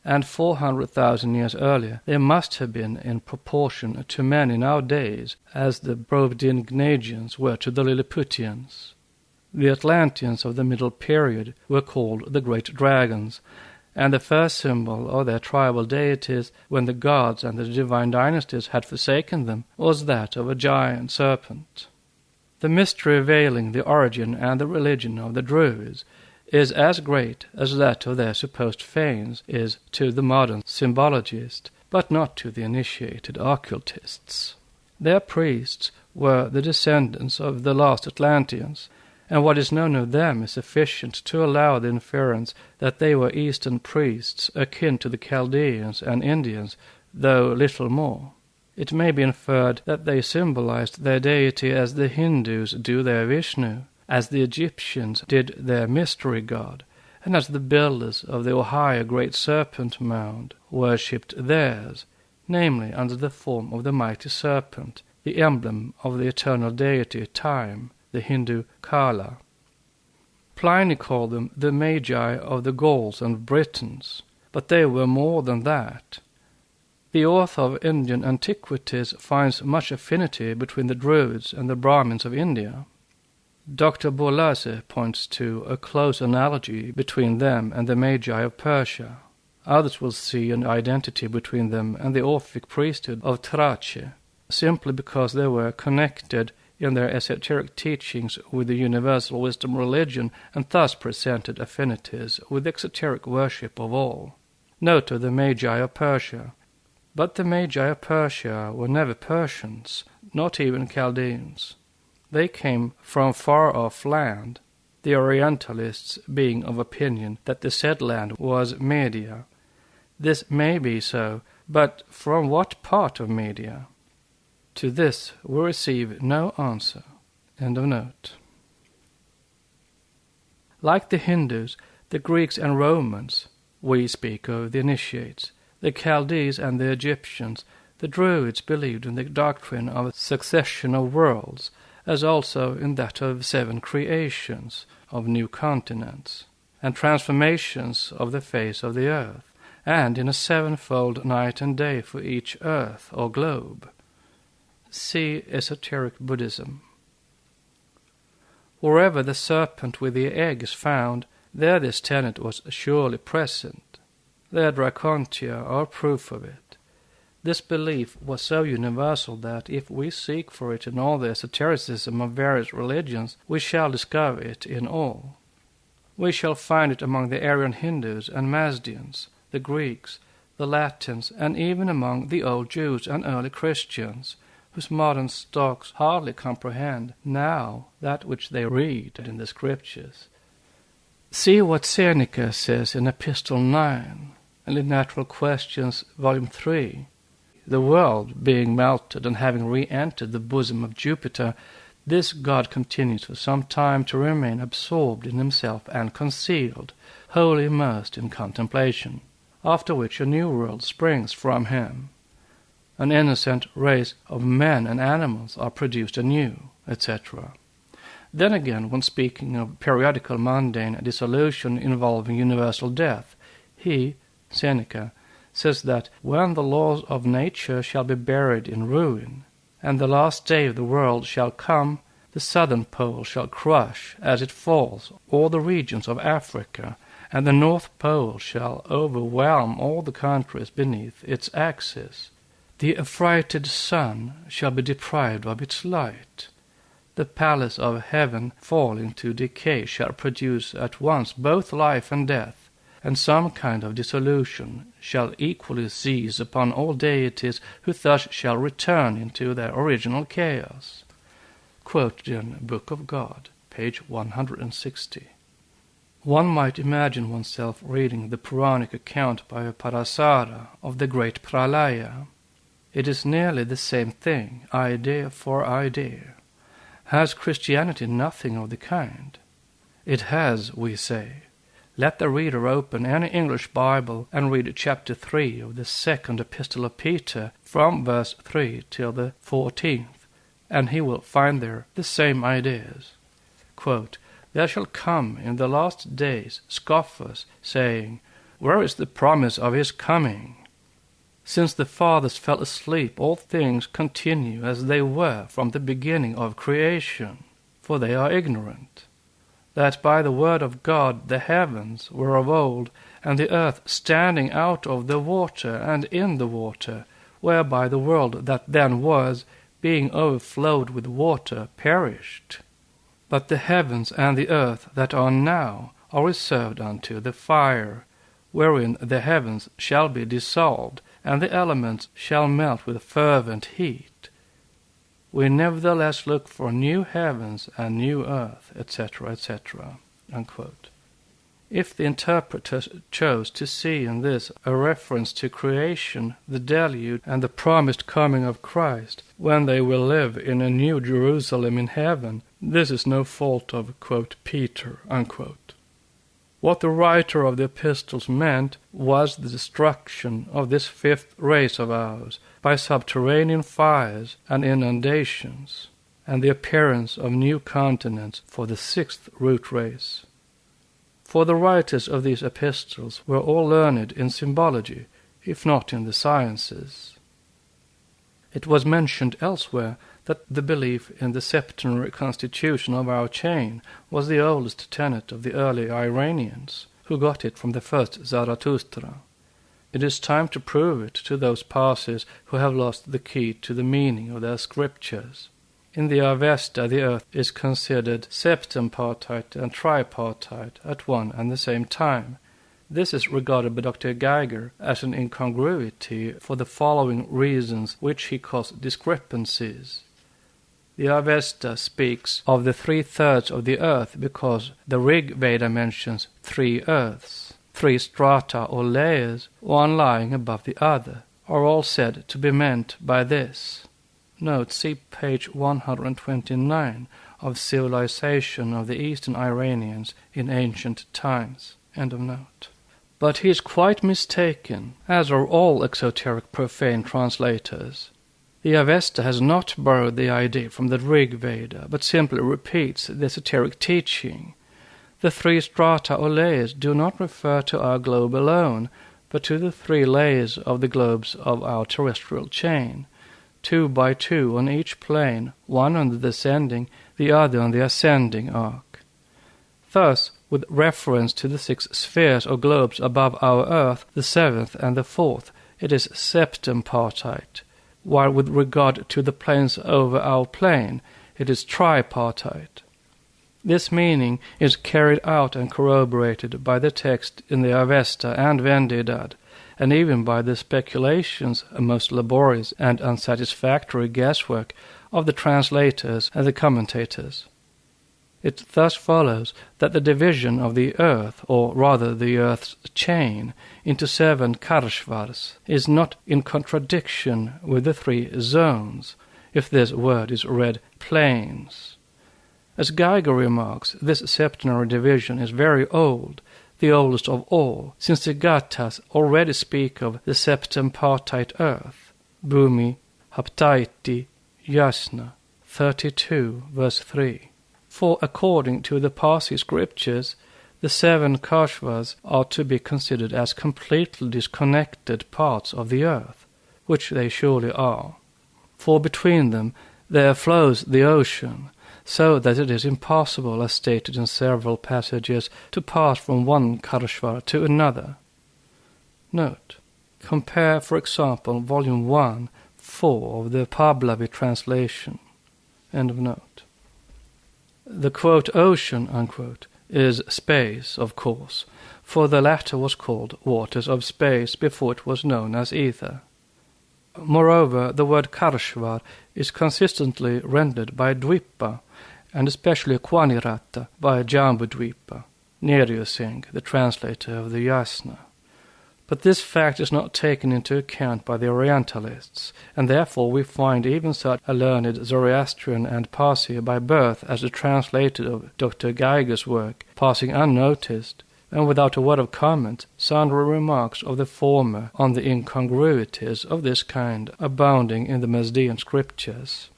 and 400,000 years earlier they must have been in proportion to men in our days, as the Brobdingnagians were to the Lilliputians. The Atlanteans of the Middle Period were called the Great Dragons, and the first symbol of their tribal deities, when the gods and the divine dynasties had forsaken them, was that of a giant serpent. The mystery veiling the origin and the religion of the Druids is as great as that of their supposed fanes is to the modern symbologist, but not to the initiated occultists. Their priests were the descendants of the last Atlanteans, and what is known of them is sufficient to allow the inference that they were Eastern priests akin to the Chaldeans and Indians, though little more. It may be inferred that they symbolized their deity as the Hindus do their Vishnu, as the Egyptians did their mystery god, and as the builders of the Ohio Great Serpent Mound worshipped theirs, namely under the form of the mighty serpent, the emblem of the eternal deity Time, the Hindu Kala. Pliny called them the Magi of the Gauls and Britons, but they were more than that. The author of Indian Antiquities finds much affinity between the Druids and the Brahmins of India. Dr. Bourlasse points to a close analogy between them and the Magi of Persia. Others will see an identity between them and the Orphic priesthood of Thrace, simply because they were connected in their esoteric teachings with the universal wisdom religion and thus presented affinities with the exoteric worship of all. Note of the Magi of Persia. But the Magi of Persia were never Persians, not even Chaldeans. They came from far-off land, the Orientalists being of opinion that the said land was Media. This may be so, but from what part of Media? To this we receive no answer. End of note. Like the Hindus, the Greeks and Romans, we speak of the initiates, the Chaldees and the Egyptians, the Druids believed in the doctrine of a succession of worlds, as also in that of 7 creations of new continents, and transformations of the face of the earth, and in a 7-fold night and day for each earth or globe. See Esoteric Buddhism. Wherever the serpent with the egg is found, there this tenet was surely present. The Dracontia are proof of it. This belief was so universal that if we seek for it in all the esotericism of various religions, we shall discover it in all. We shall find it among the Aryan Hindus and Mazdians, the Greeks, the Latins, and even among the old Jews and early Christians, whose modern stocks hardly comprehend now that which they read in the Scriptures. See what Seneca says in Epistle 9, and in Natural Questions, Volume 3. The world being melted and having re-entered the bosom of Jupiter, this god continues for some time to remain absorbed in himself and concealed, wholly immersed in contemplation, after which a new world springs from him. an innocent race of men and animals are produced anew, etc. Then again, when speaking of periodical mundane dissolution involving universal death, he, Seneca, says that when the laws of nature shall be buried in ruin, and the last day of the world shall come, the southern pole shall crush, as it falls, all the regions of Africa, and the north pole shall overwhelm all the countries beneath its axis. The affrighted sun shall be deprived of its light. The palace of heaven fall into decay shall produce at once both life and death, and some kind of dissolution shall equally seize upon all deities who thus shall return into their original chaos. Quoted in Book of God, page 160. One might imagine oneself reading the Puranic account by Parasara of the great Pralaya. It is nearly the same thing, idea for idea. Has Christianity nothing of the kind? It has, we say. Let the reader open any English Bible and read chapter 3 of the second epistle of Peter from verse 3 till the 14th, and he will find there the same ideas. Quote, "There shall come in the last days scoffers, saying, Where is the promise of his coming? Since the fathers fell asleep, all things continue as they were from the beginning of creation, for they are ignorant. That by the word of God the heavens were of old, and the earth standing out of the water and in the water, whereby the world that then was, being overflowed with water, perished. But the heavens and the earth that are now are reserved unto the fire, wherein the heavens shall be dissolved, and the elements shall melt with fervent heat. We nevertheless look for new heavens and new earth, etc., etc." Unquote. If the interpreter chose to see in this a reference to creation, the deluge, and the promised coming of Christ, when they will live in a new Jerusalem in heaven, this is no fault of, quote, Peter, unquote. What the writer of the epistles meant was the destruction of this fifth race of ours by subterranean fires and inundations, and the appearance of new continents for the sixth root race. For the writers of these epistles were all learned in symbology, if not in the sciences. It was mentioned elsewhere that the belief in the septenary constitution of our chain was the oldest tenet of the early Iranians, who got it from the first Zarathustra. It is time to prove it to those Parsis who have lost the key to the meaning of their scriptures. In the Avesta the earth is considered septempartite and tripartite at one and the same time. This is regarded by Dr. Geiger as an incongruity for the following reasons, which he calls discrepancies. The Avesta speaks of the 3/3 of the earth because the Rig Veda mentions 3 earths. 3 strata or layers, one lying above the other, are all said to be meant by this. Note, see page 129 of Civilization of the Eastern Iranians in Ancient Times. End of note. But he is quite mistaken, as are all exoteric profane translators. The Avesta has not borrowed the idea from the Rig Veda, but simply repeats the esoteric teaching. The 3 strata or layers do not refer to our globe alone, but to the 3 layers of the globes of our terrestrial chain, 2 by 2 on each plane, one on the descending, the other on the ascending arc. Thus, with reference to the 6 spheres or globes above our earth, the 7th and the 4th, it is septempartite, while with regard to the planes over our plane, it is tripartite. This meaning is carried out and corroborated by the text in the Avesta and Vendidad, and even by the speculations, a most laborious and unsatisfactory guesswork, of the translators and the commentators. It thus follows that the division of the earth, or rather the earth's chain, into 7 karshvars is not in contradiction with the 3 zones, if this word is read planes. As Geiger remarks, this septenary division is very old, the oldest of all, since the Gathas already speak of the septempartite earth. Bhumi, Haptaiti, Yasna, 32, verse 3. For according to the Parsi scriptures, the 7 Kashvas are to be considered as completely disconnected parts of the earth, which they surely are. For between them there flows the ocean, so that it is impossible, as stated in several passages, to pass from one Karshvar to another. Note: compare, for example, Volume 1, 4 of the Pahlavi translation. End of note. The quote ocean, unquote, is space, of course, for the latter was called waters of space before it was known as ether. Moreover, the word Karshvar is consistently rendered by Dvipa, and especially Kwanirata by Jambudvipa, Neryu Singh, the translator of the Yasna. But this fact is not taken into account by the Orientalists, and therefore we find even such a learned Zoroastrian and Parsi by birth as the translator of Dr. Geiger's work passing unnoticed, and without a word of comment, sundry remarks of the former on the incongruities of this kind abounding in the Mazdean scriptures.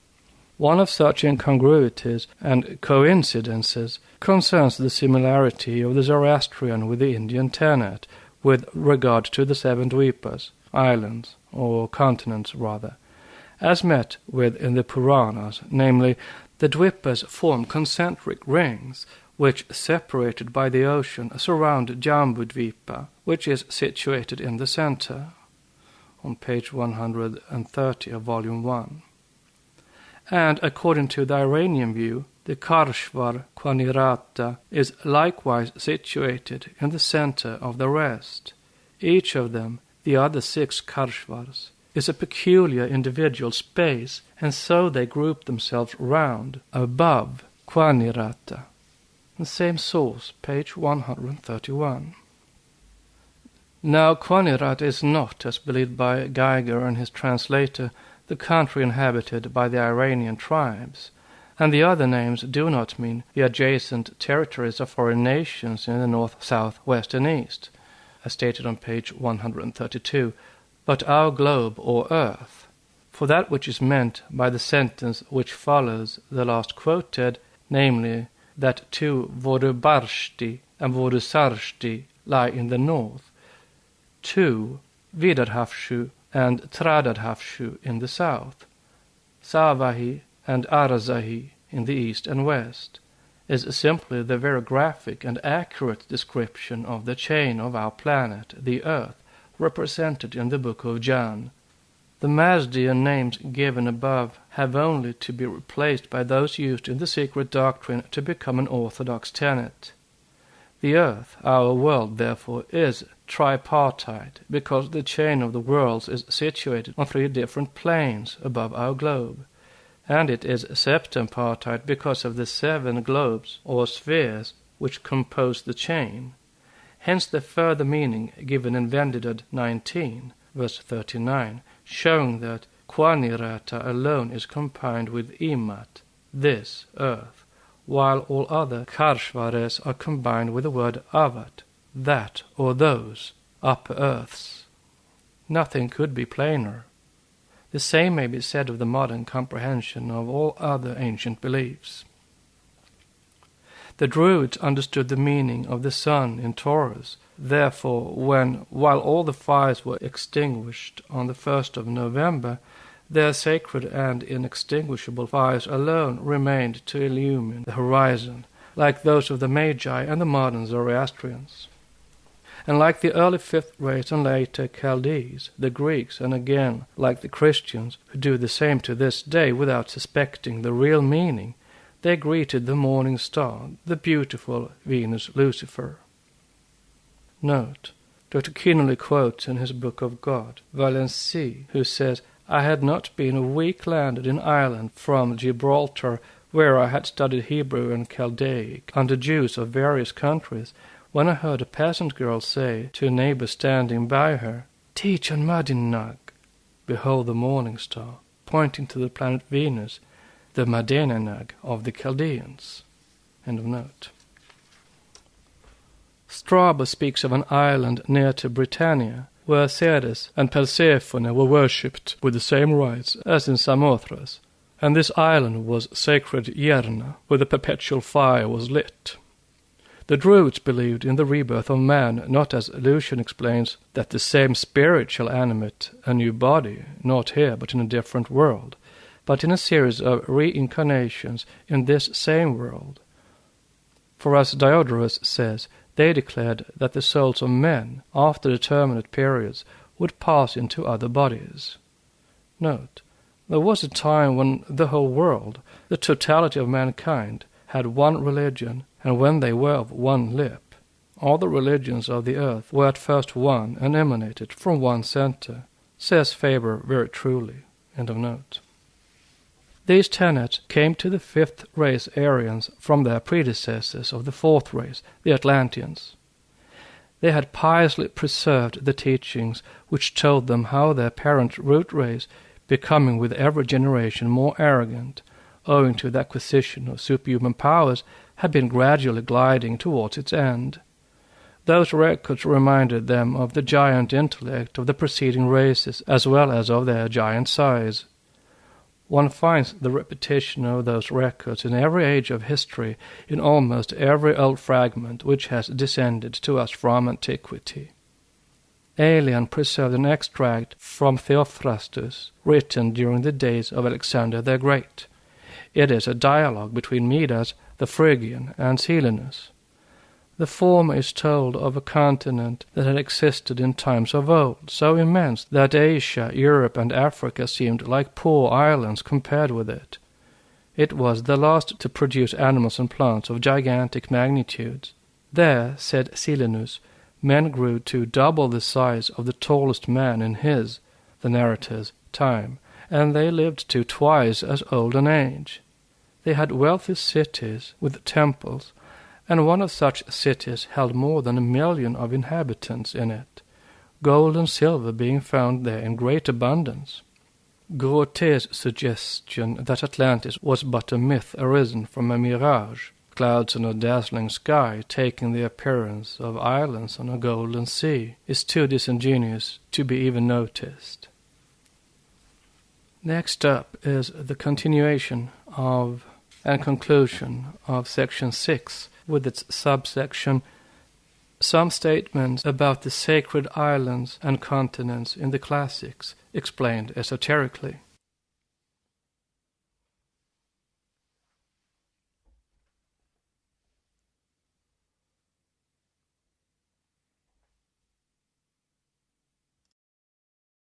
One of such incongruities and coincidences concerns the similarity of the Zoroastrian with the Indian tenet with regard to the 7 Dvipas, islands, or continents rather, as met with in the Puranas, namely, the Dvipas form concentric rings which, separated by the ocean, surround Jambudvipa, which is situated in the center, on page 130 of Volume 1. And according to the Iranian view, the Karshvar Kwanirata is likewise situated in the center of the rest. Each of them, the other 6 Karshvars, is a peculiar individual space, and so they group themselves round, above Kwanirata. The same source, page 131. Now Kwanirata is not, as believed by Geiger and his translator, the country inhabited by the Iranian tribes, and the other names do not mean the adjacent territories of foreign nations in the north, south, west, and east, as stated on page 132, but our globe or earth. For that which is meant by the sentence which follows the last quoted, namely, that 2 Vodubarshti and Vodusarshti lie in the north, 2 Vidadhavshu and Tradadhavshu in the south, Savahi and Arazahi in the east and west, is simply the very graphic and accurate description of the chain of our planet, the Earth, represented in the Book of Jan. The Mazdean names given above have only to be replaced by those used in the secret doctrine to become an orthodox tenet. The earth, our world, therefore, is tripartite, because the chain of the worlds is situated on 3 different planes above our globe, and it is septempartite because of the 7 globes, or spheres, which compose the chain. Hence the further meaning given in Vendidad 19, verse 39, showing that Kwanirata alone is combined with Imat, this earth, while all other Karshvares are combined with the word Avat, that or those upper earths. Nothing could be plainer. The same may be said of the modern comprehension of all other ancient beliefs. The Druids understood the meaning of the sun in Taurus. Therefore, while all the fires were extinguished on the 1st of November, their sacred and inextinguishable fires alone remained to illumine the horizon, like those of the Magi and the modern Zoroastrians. And like the early 5th race and later Chaldees, the Greeks, and again like the Christians, who do the same to this day without suspecting the real meaning, they greeted the morning star, the beautiful Venus Lucifer. Note: Dr. Kinnelly quotes in his Book of God Valency, who says, "I had not been a week landed in Ireland from Gibraltar, where I had studied Hebrew and Chaldaic under Jews of various countries, when I heard a peasant girl say to a neighbor standing by her, 'Teach on Madinag,' behold the morning star, pointing to the planet Venus, the Madinanag of the Chaldeans." End of note. Strabo speaks of an island near to Britannia, where Ceres and Persephone were worshipped with the same rites as in Samothrace, and this island was sacred Yerna, where the perpetual fire was lit. The Druids believed in the rebirth of man, not as Lucian explains, that the same spirit shall animate a new body, not here but in a different world, but in a series of reincarnations in this same world. For as Diodorus says, they declared that the souls of men, after determinate periods, would pass into other bodies. Note, there was a time when the whole world, the totality of mankind, had one religion, and when they were of one lip. All the religions of the earth were at first one and emanated from one center, says Faber very truly. End of note. These tenets came to the fifth race Aryans from their predecessors of the fourth race, the Atlanteans. They had piously preserved the teachings which told them how their parent root race, becoming with every generation more arrogant, owing to the acquisition of superhuman powers, had been gradually gliding towards its end. Those records reminded them of the giant intellect of the preceding races as well as of their giant size. One finds the repetition of those records in every age of history, in almost every old fragment which has descended to us from antiquity. Aelian preserved an extract from Theophrastus, written during the days of Alexander the Great. It is a dialogue between Midas, the Phrygian, and Silenus. The former is told of a continent that had existed in times of old, so immense that Asia, Europe, and Africa seemed like poor islands compared with it. It was the last to produce animals and plants of gigantic magnitudes. There, said Silenus, men grew to double the size of the tallest man in his, the narrator's, time, and they lived to twice as old an age. They had wealthy cities with temples, and one of such cities held more than 1 million of inhabitants in it, gold and silver being found there in great abundance. Grote's suggestion that Atlantis was but a myth arisen from a mirage, clouds on a dazzling sky taking the appearance of islands on a golden sea, is too disingenuous to be even noticed. Next up is the continuation of and conclusion of section 6 with its subsection Some Statements about the Sacred Islands and Continents in the Classics, explained esoterically.